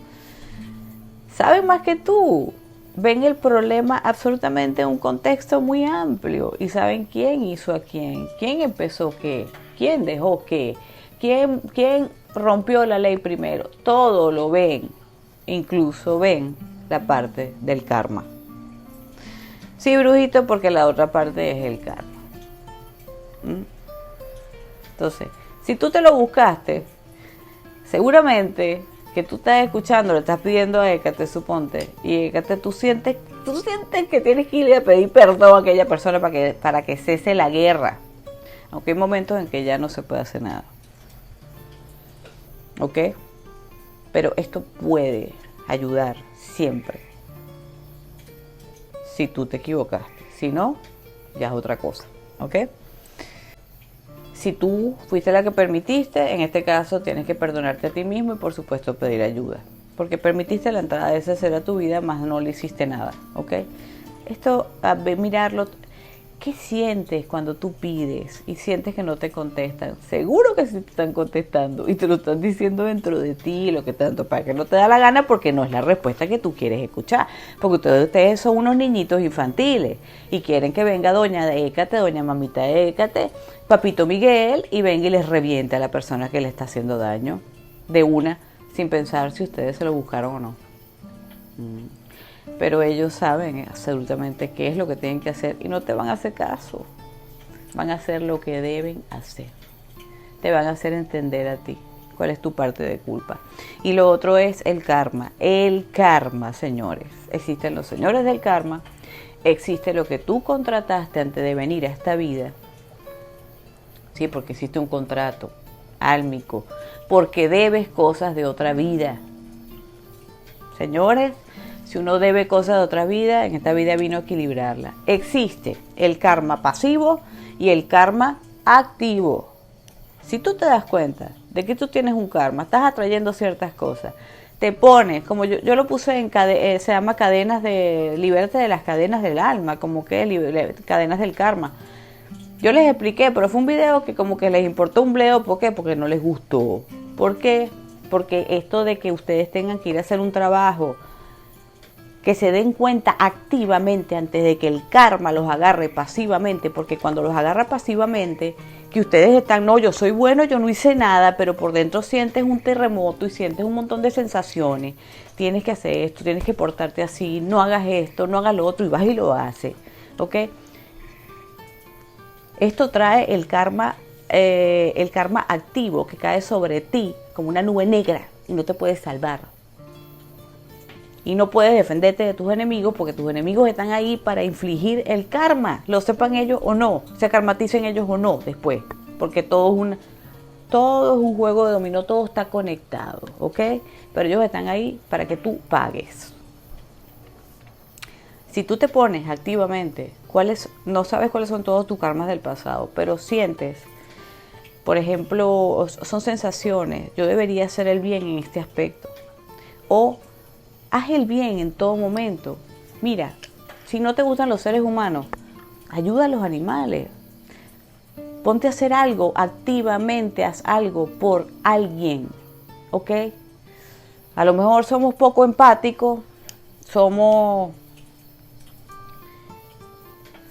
saben más que tú, ven el problema absolutamente en un contexto muy amplio y saben quién hizo a quién empezó qué, quién dejó qué, quién rompió la ley primero. Todo lo ven, incluso ven la parte del karma. Sí, brujito, porque la otra parte es el karma. Entonces, si tú te lo buscaste, seguramente que tú estás escuchando, le estás pidiendo a Hécate, suponte, y Hécate, tú sientes que tienes que ir a pedir perdón a aquella persona para que cese la guerra. Aunque hay momentos en que ya no se puede hacer nada. ¿Ok? Pero esto puede ayudar siempre. Si tú te equivocaste. Si no, ya es otra cosa. ¿Ok? Si tú fuiste la que permitiste, en este caso tienes que perdonarte a ti mismo y por supuesto pedir ayuda. Porque permitiste la entrada de ese ser a tu vida, más no le hiciste nada. ¿Ok? Esto, a mirarlo. ¿Qué sientes cuando tú pides y sientes que no te contestan? Seguro que sí te están contestando y te lo están diciendo dentro de ti, lo que tanto para que no te da la gana porque no es la respuesta que tú quieres escuchar. Porque ustedes son unos niñitos infantiles y quieren que venga doña Hécate, doña mamita Hécate, papito Miguel y venga y les reviente a la persona que le está haciendo daño de una, sin pensar si ustedes se lo buscaron o no. Pero ellos saben absolutamente qué es lo que tienen que hacer y no te van a hacer caso. Van a hacer lo que deben hacer. Te van a hacer entender a ti cuál es tu parte de culpa. Y lo otro es el karma. El karma, señores. Existen los señores del karma. Existe lo que tú contrataste antes de venir a esta vida. Sí, porque existe un contrato álmico. Porque debes cosas de otra vida. Señores, si uno debe cosas de otra vida, en esta vida vino a equilibrarla. Existe el karma pasivo y el karma activo. Si tú te das cuenta de que tú tienes un karma, estás atrayendo ciertas cosas, te pones, como yo lo puse en se llama cadenas de, libérate de las cadenas del alma, como que cadenas del karma. Yo les expliqué, pero fue un video que como que les importó un bledo. ¿Por qué? Porque no les gustó. ¿Por qué? Porque esto de que ustedes tengan que ir a hacer un trabajo, que se den cuenta activamente antes de que el karma los agarre pasivamente, porque cuando los agarra pasivamente, que ustedes están, no, yo soy bueno, yo no hice nada, pero por dentro sientes un terremoto y sientes un montón de sensaciones, tienes que hacer esto, tienes que portarte así, no hagas esto, no hagas lo otro, y vas y lo haces, ¿ok? Esto trae el karma activo que cae sobre ti como una nube negra y no te puedes salvar. Y no puedes defenderte de tus enemigos porque tus enemigos están ahí para infligir el karma, lo sepan ellos o no, se karmaticen ellos o no después, porque todo es un juego de dominó, todo está conectado, ¿ok? Pero ellos están ahí para que tú pagues. Si tú te pones activamente, no sabes cuáles son todos tus karmas del pasado, pero sientes, por ejemplo, son sensaciones, yo debería hacer el bien en este aspecto, o haz el bien en todo momento. Mira, si no te gustan los seres humanos, ayuda a los animales. Ponte a hacer algo activamente, haz algo por alguien, ¿ok? A lo mejor somos poco empáticos, somos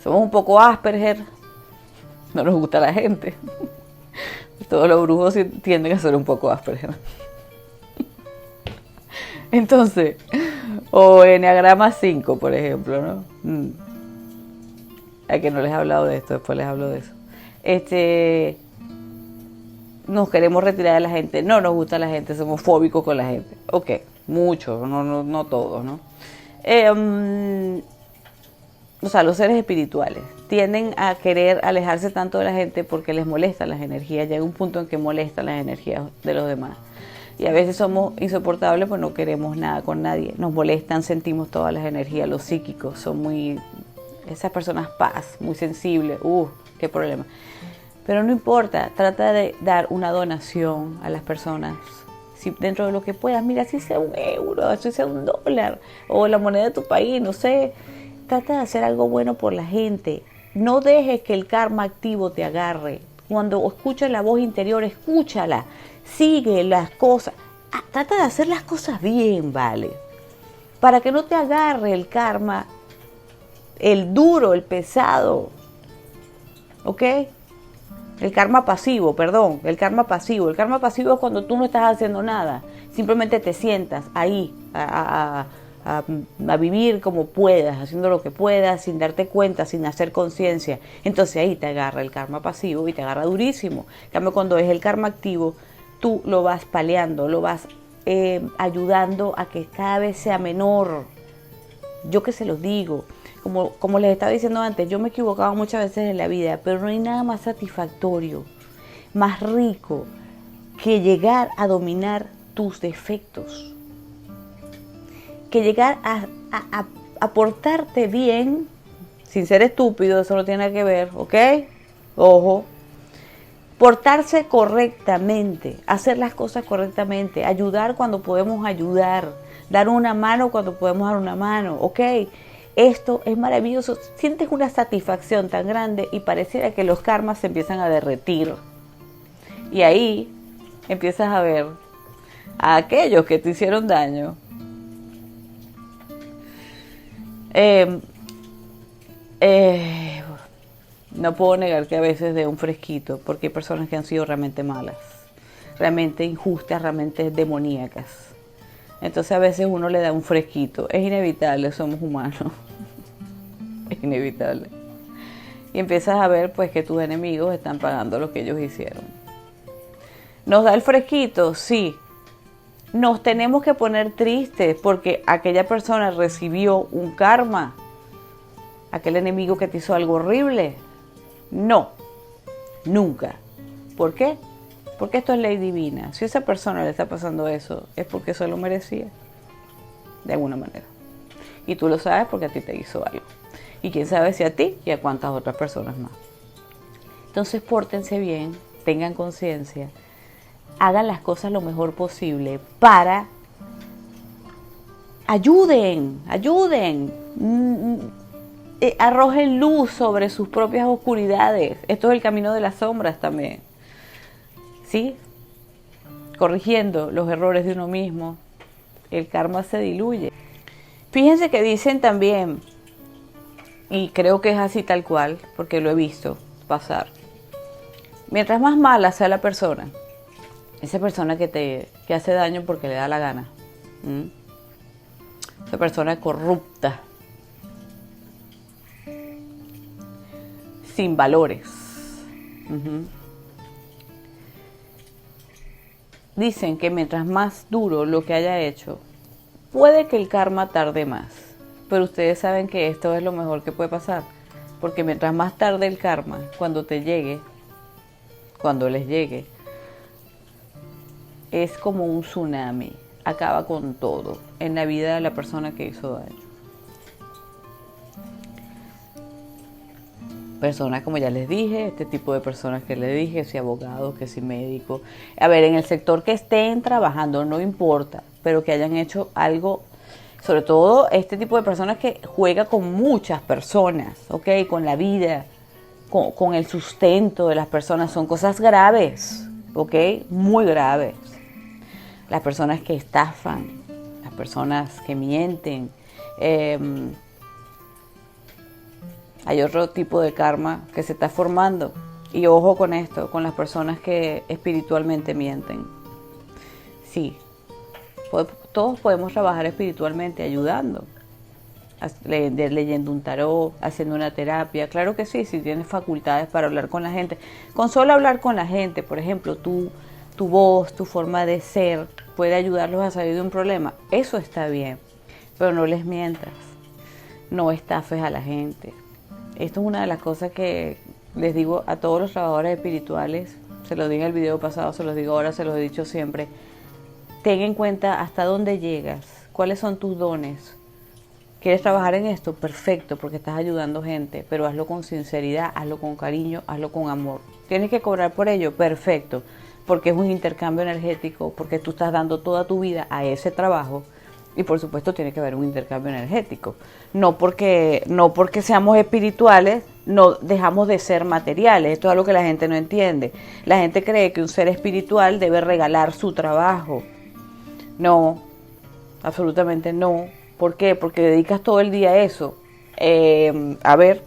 un poco Asperger, no nos gusta la gente. Todos los brujos tienden a ser un poco Asperger. Entonces, o Enneagrama 5, por ejemplo, ¿no? A que no les he hablado de esto, después les hablo de eso. Nos queremos retirar de la gente, no nos gusta la gente, somos fóbicos con la gente. Ok, muchos, no todos, ¿no? O sea, los seres espirituales tienden a querer alejarse tanto de la gente porque les molestan las energías. Llega un punto en que molestan las energías de los demás. Y a veces somos insoportables, pues no queremos nada con nadie. Nos molestan, sentimos todas las energías. Los psíquicos son muy... Esas personas paz, muy sensibles. Qué problema. Pero no importa, trata de dar una donación a las personas. Si dentro de lo que puedas, mira, si sea €1, si sea $1, o la moneda de tu país, no sé. Trata de hacer algo bueno por la gente. No dejes que el karma activo te agarre. Cuando escuchas la voz interior, escúchala. Sigue las cosas. Trata de hacer las cosas bien, ¿vale? Para que no te agarre el karma, el duro, el pesado. ¿Ok? El karma pasivo, perdón. El karma pasivo. El karma pasivo es cuando tú no estás haciendo nada. Simplemente te sientas ahí a vivir como puedas, haciendo lo que puedas, sin darte cuenta, sin hacer conciencia. Entonces ahí te agarra el karma pasivo y te agarra durísimo. En cambio, cuando es el karma activo, tú lo vas paliando, lo vas ayudando a que cada vez sea menor. Yo que se los digo, como les estaba diciendo antes, yo me he equivocado muchas veces en la vida, pero no hay nada más satisfactorio, más rico que llegar a dominar tus defectos. Que llegar a portarte bien, sin ser estúpido, eso no tiene nada que ver, ¿ok? Ojo. Portarse correctamente, hacer las cosas correctamente, ayudar cuando podemos ayudar, dar una mano cuando podemos dar una mano, ¿ok? Esto es maravilloso. Sientes una satisfacción tan grande y pareciera que los karmas se empiezan a derretir. Y ahí empiezas a ver a aquellos que te hicieron daño. No puedo negar que a veces de un fresquito, porque hay personas que han sido realmente malas, realmente injustas, realmente demoníacas. Entonces a veces uno le da un fresquito. Es inevitable, somos humanos. Es inevitable. Y empiezas a ver pues que tus enemigos están pagando lo que ellos hicieron. ¿Nos da el fresquito? Sí. Nos tenemos que poner tristes porque aquella persona recibió un karma. Aquel enemigo que te hizo algo horrible. No, nunca. ¿Por qué? Porque esto es ley divina. Si a esa persona le está pasando eso, es porque eso lo merecía. De alguna manera. Y tú lo sabes porque a ti te hizo algo. Y quién sabe si a ti y a cuántas otras personas más. Entonces pórtense bien, tengan conciencia, hagan las cosas lo mejor posible para... Ayuden. Arrojen luz sobre sus propias oscuridades. Esto es el camino de las sombras también. ¿Sí? Corrigiendo los errores de uno mismo, el karma se diluye. Fíjense que dicen también, y creo que es así tal cual, porque lo he visto pasar. Mientras más mala sea la persona, esa persona que hace daño porque le da la gana, esa persona corrupta, sin valores. Dicen que mientras más duro lo que haya hecho, puede que el karma tarde más. Pero ustedes saben que esto es lo mejor que puede pasar. Porque mientras más tarde el karma, cuando te llegue, cuando les llegue, es como un tsunami. Acaba con todo en la vida de la persona que hizo daño. Personas, como ya les dije, este tipo de personas que les dije, si abogados, que si médicos. A ver, en el sector que estén trabajando, no importa, pero que hayan hecho algo, sobre todo este tipo de personas que juega con muchas personas, ¿ok? Con la vida, con el sustento de las personas, son cosas graves, ¿ok? Muy graves. Las personas que estafan, las personas que mienten, hay otro tipo de karma que se está formando. Y ojo con esto, con las personas que espiritualmente mienten. Sí, todos podemos trabajar espiritualmente ayudando, leyendo un tarot, haciendo una terapia. Claro que sí, si tienes facultades para hablar con la gente. Con solo hablar con la gente, por ejemplo, tu voz, tu forma de ser, puede ayudarlos a salir de un problema. Eso está bien, pero no les mientas. No estafes a la gente. Esto es una de las cosas que les digo a todos los trabajadores espirituales, se los dije en el video pasado, se los digo ahora, se los he dicho siempre. Ten en cuenta hasta dónde llegas, cuáles son tus dones. ¿Quieres trabajar en esto? Perfecto, porque estás ayudando gente, pero hazlo con sinceridad, hazlo con cariño, hazlo con amor. ¿Tienes que cobrar por ello? Perfecto, porque es un intercambio energético, porque tú estás dando toda tu vida a ese trabajo y por supuesto tiene que haber un intercambio energético. No porque seamos espirituales, no dejamos de ser materiales. Esto es algo que la gente no entiende. La gente cree que un ser espiritual debe regalar su trabajo. No, absolutamente no. ¿Por qué? Porque dedicas todo el día a eso. A ver,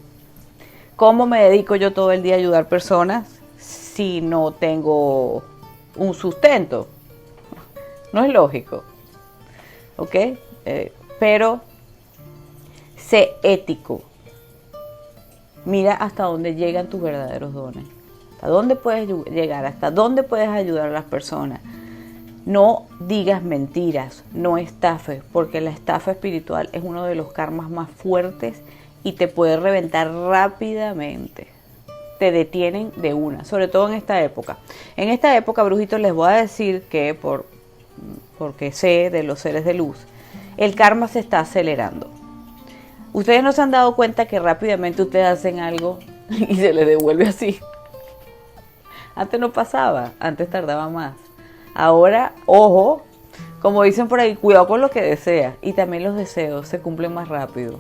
¿cómo me dedico yo todo el día a ayudar personas si no tengo un sustento? No es lógico. ¿Ok? Pero sé ético. Mira hasta dónde llegan tus verdaderos dones. Hasta dónde puedes llegar, hasta dónde puedes ayudar a las personas. No digas mentiras, no estafes, porque la estafa espiritual es uno de los karmas más fuertes y te puede reventar rápidamente. Te detienen de una, sobre todo en esta época. En esta época, brujitos, les voy a decir que porque sé de los seres de luz, el karma se está acelerando. Ustedes no se han dado cuenta que rápidamente ustedes hacen algo y se les devuelve así. Antes no pasaba, antes tardaba más. Ahora, ojo, como dicen por ahí, cuidado con lo que deseas. Y también los deseos se cumplen más rápido.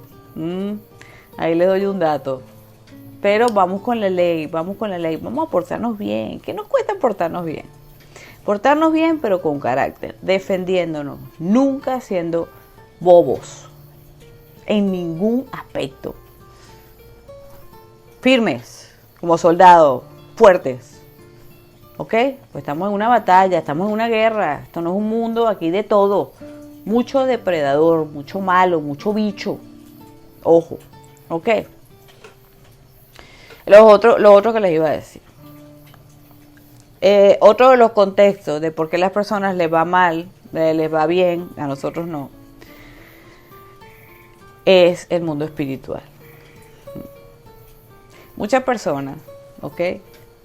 Ahí les doy un dato. Pero vamos con la ley, vamos a portarnos bien. ¿Qué nos cuesta portarnos bien? Portarnos bien, pero con carácter, defendiéndonos, nunca siendo bobos, en ningún aspecto. Firmes, como soldados, fuertes. ¿Ok? Pues estamos en una batalla, estamos en una guerra. Esto no es un mundo aquí de todo. Mucho depredador, mucho malo, mucho bicho. Ojo. ¿Ok? Lo otro que les iba a decir. Otro de los contextos de por qué a las personas les va mal, les va bien, a nosotros no, es el mundo espiritual. Muchas personas, ¿ok?,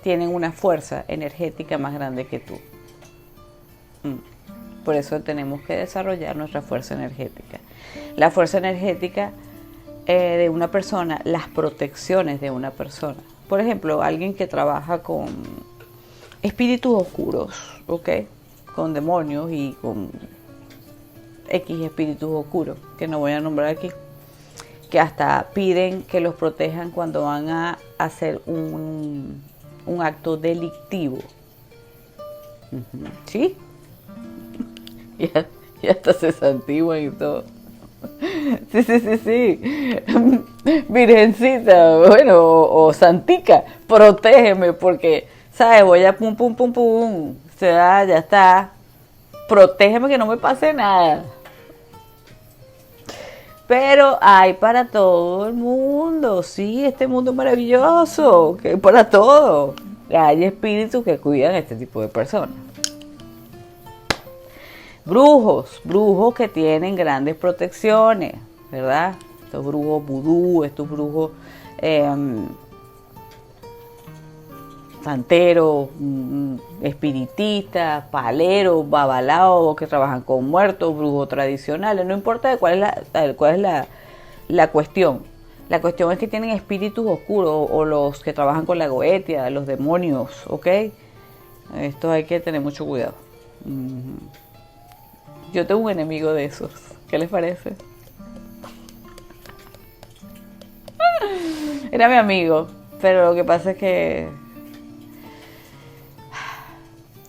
tienen una fuerza energética más grande que tú. Por eso tenemos que desarrollar nuestra fuerza energética. La fuerza energética de una persona, las protecciones de una persona. Por ejemplo, alguien que trabaja con espíritus oscuros, ¿ok?, con demonios y con X espíritus oscuros, que no voy a nombrar aquí, que hasta piden que los protejan cuando van a hacer un acto delictivo. ¿Sí? Y hasta se santiguan y todo. Sí. Virgencita, bueno, o santica, protégeme porque, ¿sabes? Voy a pum. O sea, ya está. Protégeme que no me pase nada. Pero hay para todo el mundo, sí, este mundo es maravilloso, que hay para todo. Hay espíritus que cuidan a este tipo de personas. Brujos que tienen grandes protecciones, ¿verdad? Estos brujos vudú, estos brujos santeros, espiritistas, paleros, babalaos que trabajan con muertos, brujos tradicionales, no importa cuál es la cuestión. La cuestión es que tienen espíritus oscuros o los que trabajan con la goetia, los demonios, ¿ok? Esto hay que tener mucho cuidado. Yo tengo un enemigo de esos. ¿Qué les parece? Era mi amigo, pero lo que pasa es que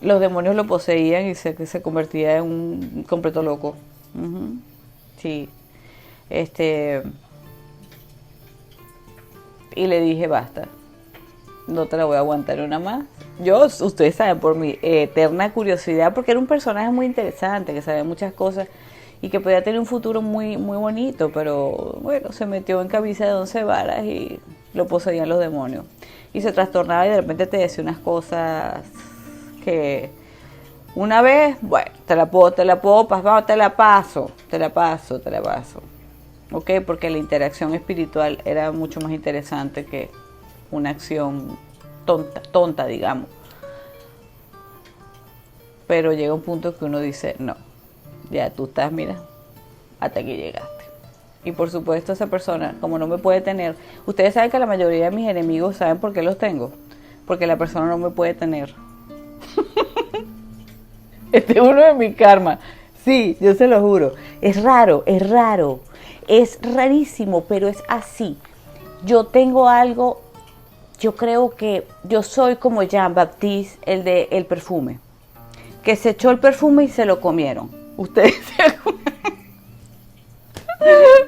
los demonios lo poseían y se convertía en un completo loco. Sí. Y le dije, basta. No te la voy a aguantar una más. Ustedes saben, por mi eterna curiosidad, porque era un personaje muy interesante, que sabía muchas cosas y que podía tener un futuro muy, muy bonito, pero bueno, se metió en camisa de 11 varas y lo poseían los demonios. Y se trastornaba y de repente te decía unas cosas que una vez, bueno, te la paso. ¿ok? Porque la interacción espiritual era mucho más interesante que una acción tonta, digamos. Pero llega un punto que uno dice, no, ya tú estás, mira, hasta aquí llegaste. Y por supuesto esa persona, como no me puede tener, ustedes saben que la mayoría de mis enemigos saben por qué los tengo, porque la persona no me puede tener. Este es uno de mis karmas. Sí, yo se lo juro. Es raro, es rarísimo, pero es así. Yo tengo algo, yo creo que yo soy como Jean-Baptiste, el de el perfume, que se echó el perfume y se lo comieron. Ustedes se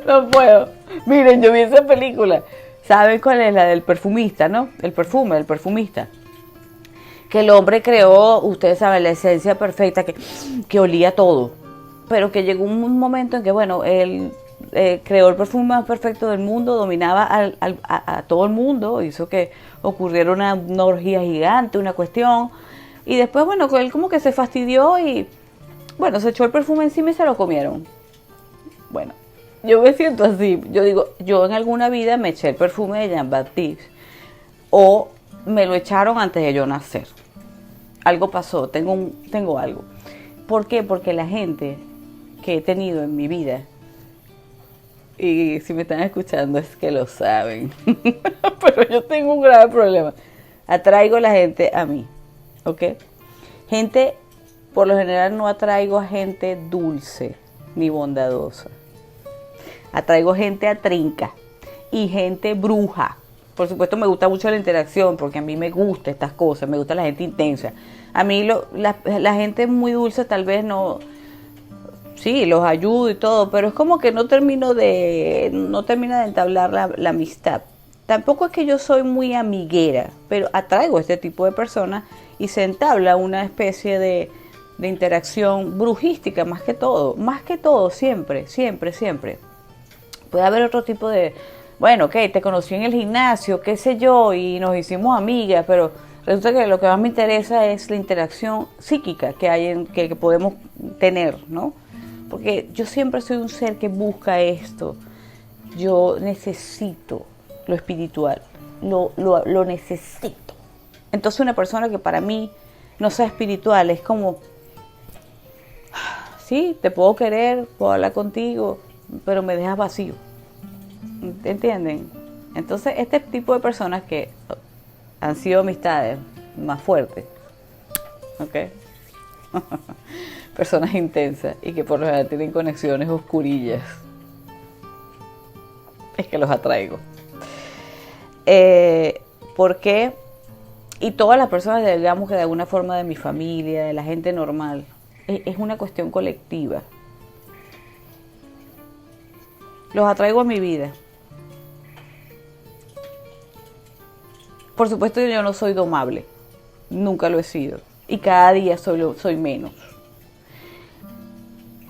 no puedo. Miren, yo vi esa película. ¿Saben cuál es? La del perfumista, ¿no? El perfume, el perfumista. Que el hombre creó, ustedes saben, la esencia perfecta que olía todo. Pero que llegó un momento en que, bueno, él creó el perfume más perfecto del mundo, dominaba a todo el mundo, hizo que ocurriera una orgía gigante, una cuestión. Y después, bueno, él como que se fastidió y, bueno, se echó el perfume encima y se lo comieron. Bueno, yo me siento así. Yo digo, yo en alguna vida me eché el perfume de Jean-Baptiste o me lo echaron antes de yo nacer. Algo pasó, tengo algo. ¿Por qué? Porque la gente que he tenido en mi vida, y si me están escuchando es que lo saben, pero yo tengo un grave problema. Atraigo a la gente a mí, ¿ok? Gente, por lo general no atraigo a gente dulce ni bondadosa. Atraigo gente a trinca y gente bruja. Por supuesto me gusta mucho la interacción porque a mí me gusta estas cosas, me gusta la gente intensa. A mí la gente muy dulce tal vez no, sí, los ayudo y todo, pero es como que no termina de entablar la amistad. Tampoco es que yo soy muy amiguera, pero atraigo a este tipo de personas y se entabla una especie de interacción brujística más que todo, siempre. Puede haber otro tipo de, bueno, ok, te conocí en el gimnasio, qué sé yo, y nos hicimos amigas, pero resulta que lo que más me interesa es la interacción psíquica que hay que podemos tener, ¿no? Porque yo siempre soy un ser que busca esto. Yo necesito lo espiritual, lo necesito. Entonces una persona que para mí no sea espiritual es como, sí, te puedo querer, puedo hablar contigo, pero me dejas vacío. ¿Entienden? Entonces este tipo de personas que han sido amistades más fuertes, ¿ok? Personas intensas y que por lo general tienen conexiones oscurillas, es que los atraigo. ¿Por qué? Y todas las personas, digamos que de alguna forma de mi familia, de la gente normal, es una cuestión colectiva. Los atraigo a mi vida. Por supuesto yo no soy domable, nunca lo he sido, y cada día soy menos.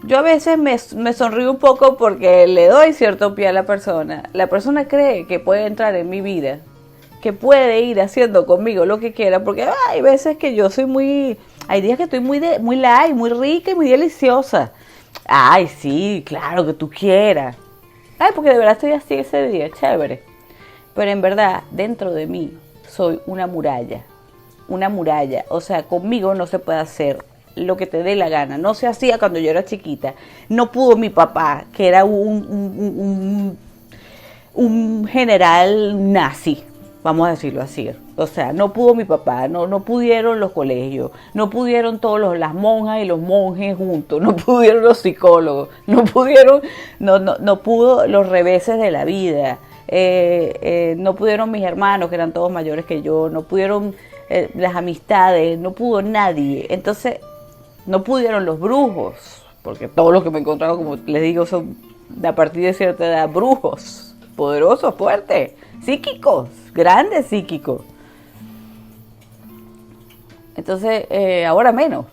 Yo a veces me sonrío un poco porque le doy cierto pie a la persona. La persona cree que puede entrar en mi vida, que puede ir haciendo conmigo lo que quiera, porque hay veces que yo soy hay días que estoy muy light, muy rica y muy deliciosa. Ay, sí, claro que tú quieras. Ay, porque de verdad estoy así ese día, chévere. Pero en verdad, dentro de mí, soy una muralla. O sea, conmigo no se puede hacer lo que te dé la gana. No se hacía cuando yo era chiquita. No pudo mi papá, que era un general nazi, vamos a decirlo así. O sea, no pudo mi papá, no pudieron los colegios, no pudieron las monjas y los monjes juntos, no pudieron los psicólogos, no pudo los reveses de la vida. No pudieron mis hermanos, que eran todos mayores que yo, no pudieron las amistades, no pudo nadie. Entonces, no pudieron los brujos, porque todos los que me encontraron, como les digo, son a partir de cierta edad brujos, poderosos, fuertes, psíquicos, grandes psíquicos. Entonces, ahora menos.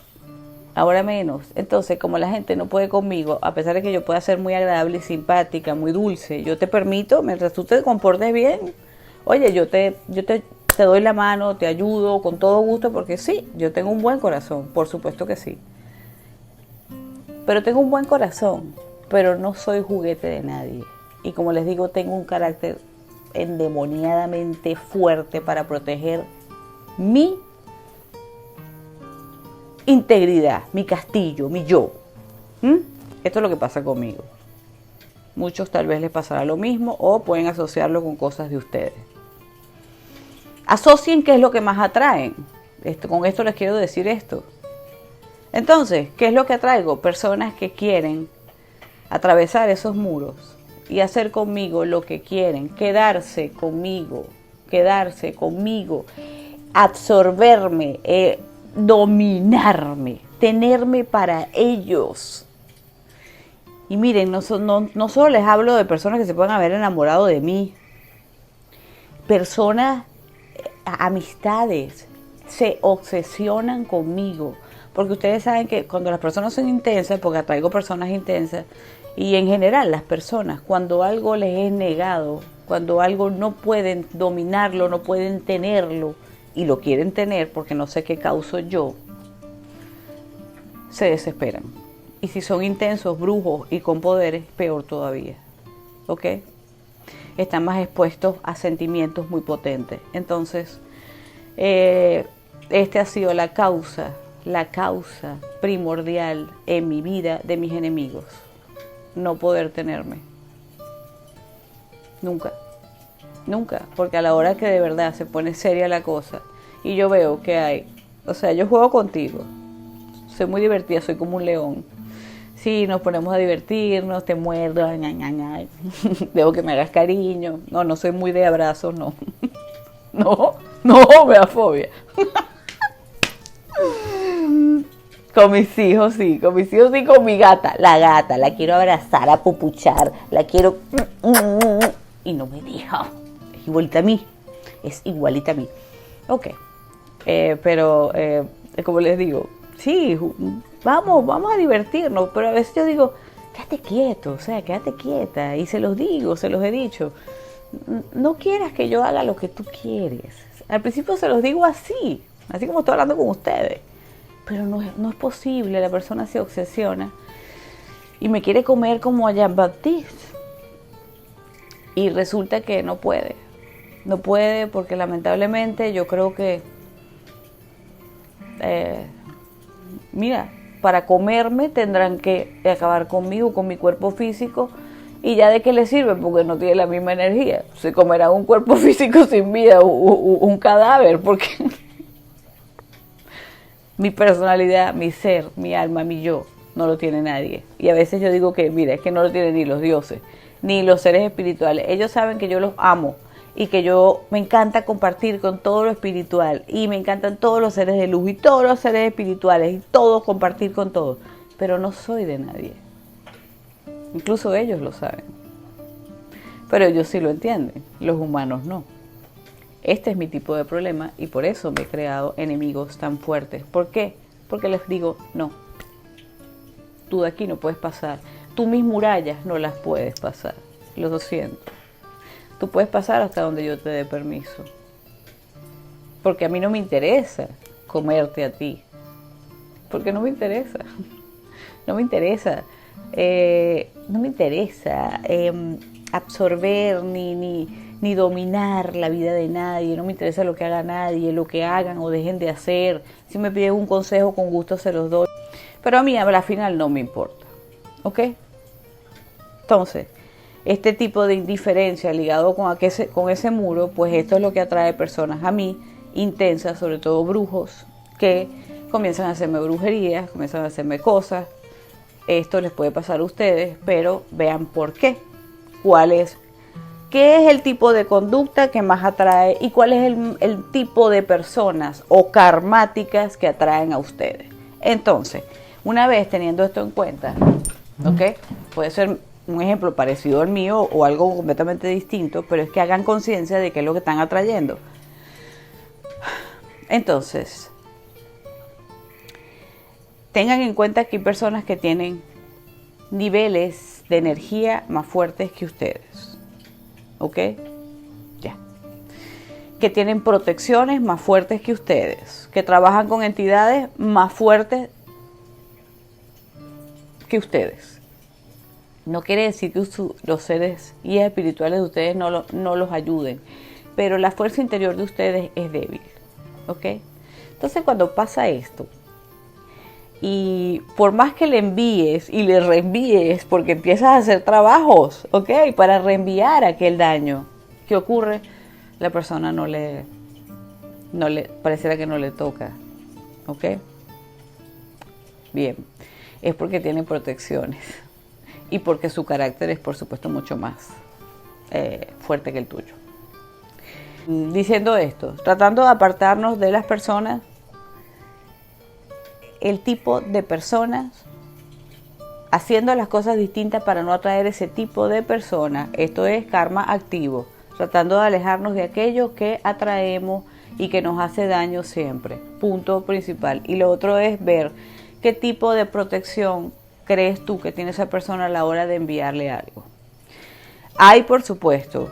Entonces, como la gente no puede conmigo, a pesar de que yo pueda ser muy agradable y simpática, muy dulce, yo te permito, mientras tú te comportes bien, oye, yo te doy la mano, te ayudo con todo gusto, porque sí, yo tengo un buen corazón, por supuesto que sí. Pero tengo un buen corazón, pero no soy juguete de nadie. Y como les digo, tengo un carácter endemoniadamente fuerte para proteger mi integridad, mi castillo, mi yo. Esto es lo que pasa conmigo. Muchos tal vez les pasará lo mismo o pueden asociarlo con cosas de ustedes. Asocien qué es lo que más atraen. Con esto les quiero decir esto. Entonces, ¿qué es lo que atraigo? Personas que quieren atravesar esos muros y hacer conmigo lo que quieren, quedarse conmigo, absorberme, dominarme, tenerme para ellos. Y miren, no solo les hablo de personas que se pueden haber enamorado de mí, personas, amistades, se obsesionan conmigo, porque ustedes saben que cuando las personas son intensas, porque atraigo personas intensas, y en general las personas, cuando algo les es negado, cuando algo no pueden dominarlo, no pueden tenerlo, y lo quieren tener porque no sé qué causo yo, se desesperan. Y si son intensos, brujos y con poderes, peor todavía. ¿Ok? Están más expuestos a sentimientos muy potentes. Entonces, ha sido la causa primordial en mi vida de mis enemigos. No poder tenerme. Nunca. Porque a la hora que de verdad se pone seria la cosa y yo veo que hay, o sea, yo juego contigo, soy muy divertida, soy como un león. Sí, nos ponemos a divertirnos, te muerdo, debo que me hagas cariño. No soy muy de abrazos, no. No, me da fobia. Con mis hijos sí, con mi gata. La gata, la quiero abrazar, apupuchar, la quiero... Y no me deja. Es igualita a mí. Ok. Pero, como les digo, sí, vamos a divertirnos, pero a veces yo digo, quédate quieto, quédate quieta, y se los he dicho, no quieras que yo haga lo que tú quieres. Al principio se los digo así como estoy hablando con ustedes, pero no es posible, la persona se obsesiona y me quiere comer como a Jean-Baptiste, y resulta que no puede porque lamentablemente yo creo que mira, para comerme tendrán que acabar conmigo, con mi cuerpo físico, y ya de qué les sirve porque no tiene la misma energía. Se comerán un cuerpo físico sin vida, un cadáver, porque mi personalidad, mi ser, mi alma, mi yo, no lo tiene nadie. Y a veces yo digo que, mira, es que no lo tienen ni los dioses, ni los seres espirituales. Ellos saben que yo los amo y que yo me encanta compartir con todo lo espiritual, y me encantan todos los seres de luz y todos los seres espirituales, y todos, compartir con todos, pero no soy de nadie. Incluso ellos lo saben, pero ellos sí lo entienden, los humanos no. Este es mi tipo de problema y por eso me he creado enemigos tan fuertes. ¿Por qué? Porque les digo, no, tú de aquí no puedes pasar, tú mis murallas no las puedes pasar, lo siento. Tú puedes pasar hasta donde yo te dé permiso. Porque a mí no me interesa comerte a ti. Porque no me interesa. No me interesa absorber ni dominar la vida de nadie. No me interesa lo que haga nadie, lo que hagan o dejen de hacer. Si me piden un consejo, con gusto se los doy. Pero a mí, a la final, no me importa. ¿Ok? Entonces, este tipo de indiferencia ligado con ese muro, pues esto es lo que atrae personas a mí, intensas, sobre todo brujos, que comienzan a hacerme brujerías, comienzan a hacerme cosas. Esto les puede pasar a ustedes, pero vean por qué. ¿Qué es el tipo de conducta que más atrae y cuál es el tipo de personas o karmáticas que atraen a ustedes? Entonces, una vez teniendo esto en cuenta, ¿ok? Puede ser un ejemplo parecido al mío o algo completamente distinto, pero es que hagan conciencia de qué es lo que están atrayendo. Entonces, tengan en cuenta que hay personas que tienen niveles de energía más fuertes que ustedes. ¿Ok? Ya. Que tienen protecciones más fuertes que ustedes. Que trabajan con entidades más fuertes que ustedes. No quiere decir que los seres guías espirituales de ustedes no los ayuden, pero la fuerza interior de ustedes es débil, ¿ok? Entonces cuando pasa esto, y por más que le envíes y le reenvíes, porque empiezas a hacer trabajos, ¿ok? Para reenviar aquel daño, ¿qué ocurre? La persona pareciera que no le toca, ¿ok? Bien, es porque tiene protecciones y porque su carácter es, por supuesto, mucho más fuerte que el tuyo. Diciendo esto, tratando de apartarnos de las personas, el tipo de personas, haciendo las cosas distintas para no atraer ese tipo de personas. Esto es karma activo, tratando de alejarnos de aquello que atraemos y que nos hace daño siempre. Punto principal. Y lo otro es ver qué tipo de protección crees tú que tiene esa persona a la hora de enviarle algo. Hay, por supuesto,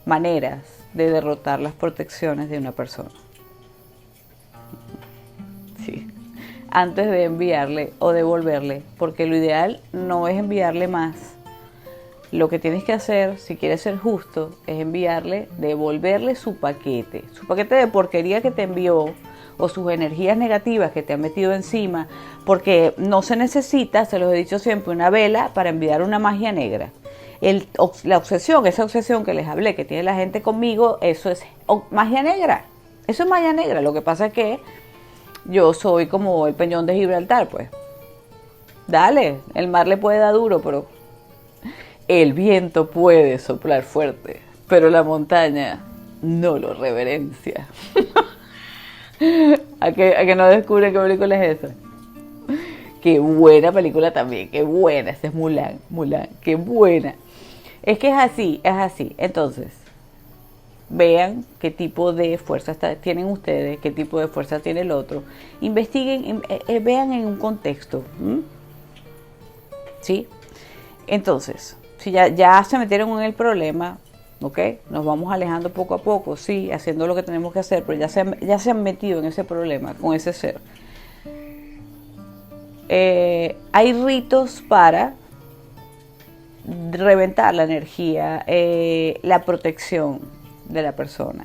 maneras de derrotar las protecciones de una persona. Sí. Antes de enviarle o devolverle, porque lo ideal no es enviarle más. Lo que tienes que hacer, si quieres ser justo, es devolverle su paquete de porquería que te envió, o sus energías negativas que te han metido encima, porque no se necesita, se los he dicho siempre, una vela para enviar una magia negra. La obsesión, esa obsesión que les hablé, que tiene la gente conmigo, eso es magia negra. Eso es magia negra. Lo que pasa es que yo soy como el peñón de Gibraltar, pues. Dale, el mar le puede dar duro, pero el viento puede soplar fuerte, pero la montaña no lo reverencia. ¿A que no descubre qué película es esa? Qué buena película también, qué buena. Esa es Mulan, qué buena. Es que es así. Entonces, vean qué tipo de fuerza tienen ustedes, qué tipo de fuerza tiene el otro. Investiguen, vean en un contexto. ¿Sí? Entonces, si ya se metieron en el problema, ¿ok? Nos vamos alejando poco a poco, sí, haciendo lo que tenemos que hacer, pero ya se han metido en ese problema con ese ser. Hay ritos para reventar la energía, la protección de la persona.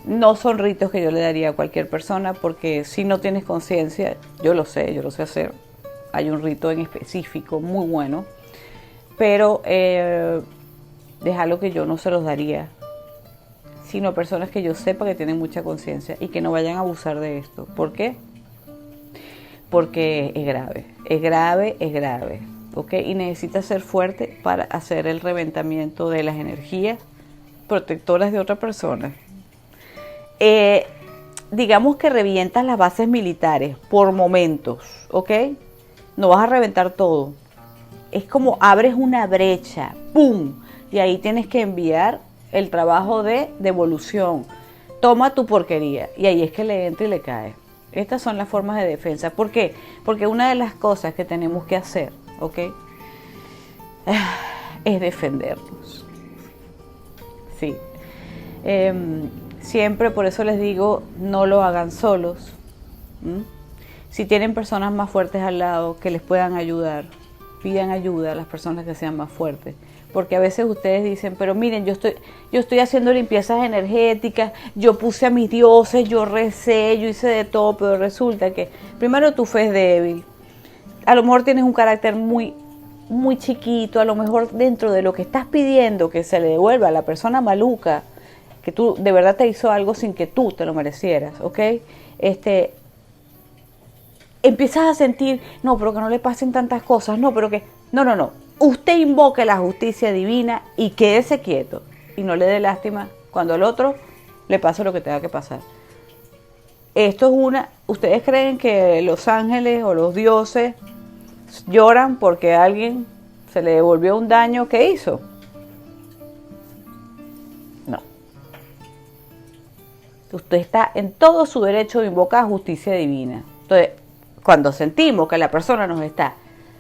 No son ritos que yo le daría a cualquier persona, porque si no tienes conciencia, yo lo sé hacer. Hay un rito en específico muy bueno, pero déjalo que yo no se los daría, sino a personas que yo sepa que tienen mucha conciencia y que no vayan a abusar de esto. ¿Por qué? Porque es grave, ¿ok? Y necesitas ser fuerte para hacer el reventamiento de las energías protectoras de otra persona. Digamos que revientas las bases militares por momentos, ¿ok? No vas a reventar todo. Es como abres una brecha, ¡pum! Y ahí tienes que enviar el trabajo de devolución. Toma tu porquería. Y ahí es que le entra y le cae. Estas son las formas de defensa. ¿Por qué? Porque una de las cosas que tenemos que hacer, ¿ok? Es defendernos. Sí. Siempre, por eso les digo, no lo hagan solos. Si tienen personas más fuertes al lado que les puedan ayudar, pidan ayuda a las personas que sean más fuertes. Porque a veces ustedes dicen, pero miren, yo estoy haciendo limpiezas energéticas, yo puse a mis dioses, yo recé, yo hice de todo, pero resulta que primero tu fe es débil. A lo mejor tienes un carácter muy, muy chiquito, a lo mejor dentro de lo que estás pidiendo que se le devuelva a la persona maluca, que tú de verdad te hizo algo sin que tú te lo merecieras, ¿ok? Empiezas a sentir, no, pero que no le pasen tantas cosas, no, pero que, no. Usted invoque la justicia divina y quédese quieto y no le dé lástima cuando al otro le pase lo que tenga que pasar. Esto es ¿ustedes creen que los ángeles o los dioses lloran porque a alguien se le devolvió un daño que hizo? No. Usted está en todo su derecho de invocar justicia divina. Entonces, cuando sentimos que la persona nos está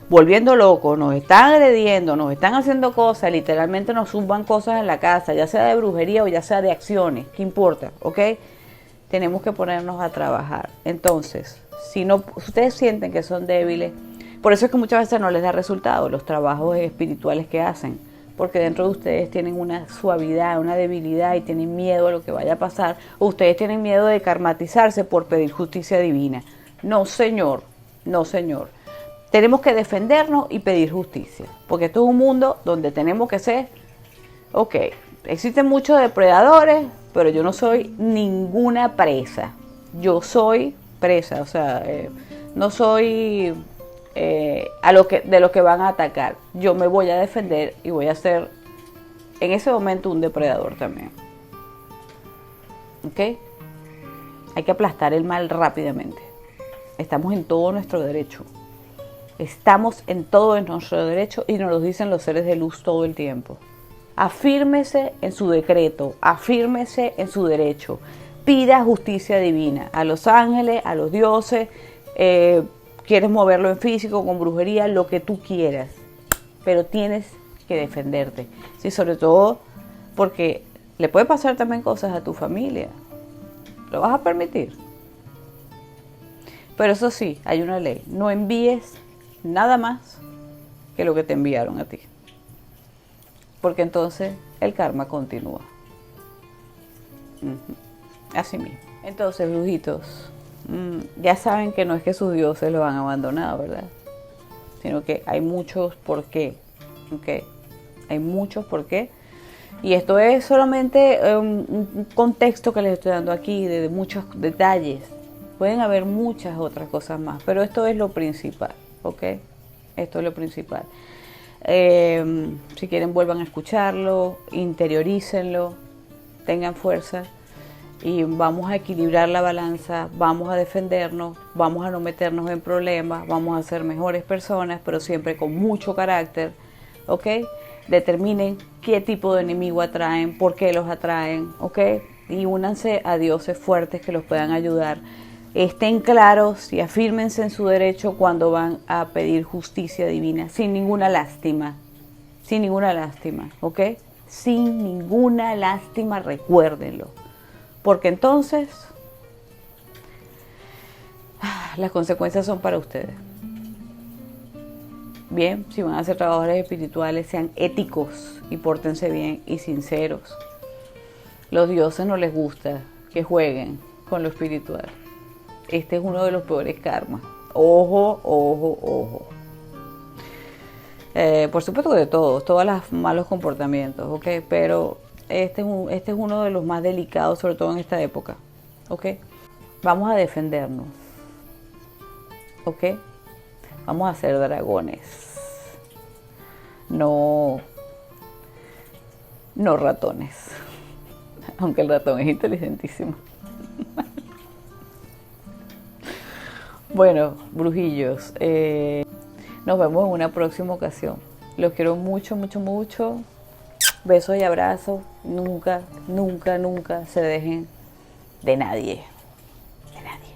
volviendo locos, nos están agrediendo, nos están haciendo cosas, literalmente nos zumban cosas en la casa, ya sea de brujería o ya sea de acciones, ¿qué importa? ¿Ok? Tenemos que ponernos a trabajar. Entonces, si ustedes sienten que son débiles, Por eso es que muchas veces no les da resultado los trabajos espirituales que hacen, porque dentro de ustedes tienen una suavidad, una debilidad y tienen miedo a lo que vaya a pasar, o ustedes tienen miedo de karmatizarse por pedir justicia divina. No, señor, no, señor. Tenemos que defendernos y pedir justicia, porque esto es un mundo donde tenemos que ser, ok, existen muchos depredadores, pero yo no soy ninguna presa. Yo soy presa, o sea, no soy de los que van a atacar. Yo me voy a defender y voy a ser en ese momento un depredador también. ¿Ok? Hay que aplastar el mal rápidamente. Estamos en todo nuestro derecho. Estamos en todo nuestro derecho y nos lo dicen los seres de luz todo el tiempo. Afírmese en su decreto, afírmese en su derecho. Pida justicia divina a los ángeles, a los dioses. Quieres moverlo en físico, con brujería, lo que tú quieras. Pero tienes que defenderte. Sí, sobre todo porque le puede pasar también cosas a tu familia. ¿Lo vas a permitir? Pero eso sí, hay una ley. No envíes nada más que lo que te enviaron a ti. Porque entonces el karma continúa. Así mismo. Entonces, brujitos, ya saben que no es que sus dioses los han abandonado, ¿verdad? Sino que hay muchos por qué. ¿Okay? Hay muchos por qué. Y esto es solamente un contexto que les estoy dando aquí de muchos detalles. Pueden haber muchas otras cosas más, pero esto es lo principal, ¿ok? Esto es lo principal. Si quieren, vuelvan a escucharlo, interiorícenlo, tengan fuerza y vamos a equilibrar la balanza, vamos a defendernos, vamos a no meternos en problemas, vamos a ser mejores personas, pero siempre con mucho carácter, ¿ok? Determinen qué tipo de enemigo atraen, por qué los atraen, ¿ok? Y únanse a dioses fuertes que los puedan ayudar. Estén claros y afírmense en su derecho cuando van a pedir justicia divina, sin ninguna lástima, ¿ok? Sin ninguna lástima, recuérdenlo, porque entonces las consecuencias son para ustedes. Bien, si van a ser trabajadores espirituales, sean éticos y pórtense bien y sinceros. Los dioses no les gusta que jueguen con lo espiritual. Este es uno de los peores karmas. Ojo, ojo, ojo. Por supuesto que de todos los malos comportamientos, ¿ok? Pero este es uno de los más delicados, sobre todo en esta época, ¿ok? Vamos a defendernos, ¿ok? Vamos a ser dragones, no ratones, aunque el ratón es inteligentísimo. Bueno, brujillos, nos vemos en una próxima ocasión. Los quiero mucho, mucho, mucho. Besos y abrazos. Nunca, nunca, nunca se dejen de nadie. De nadie.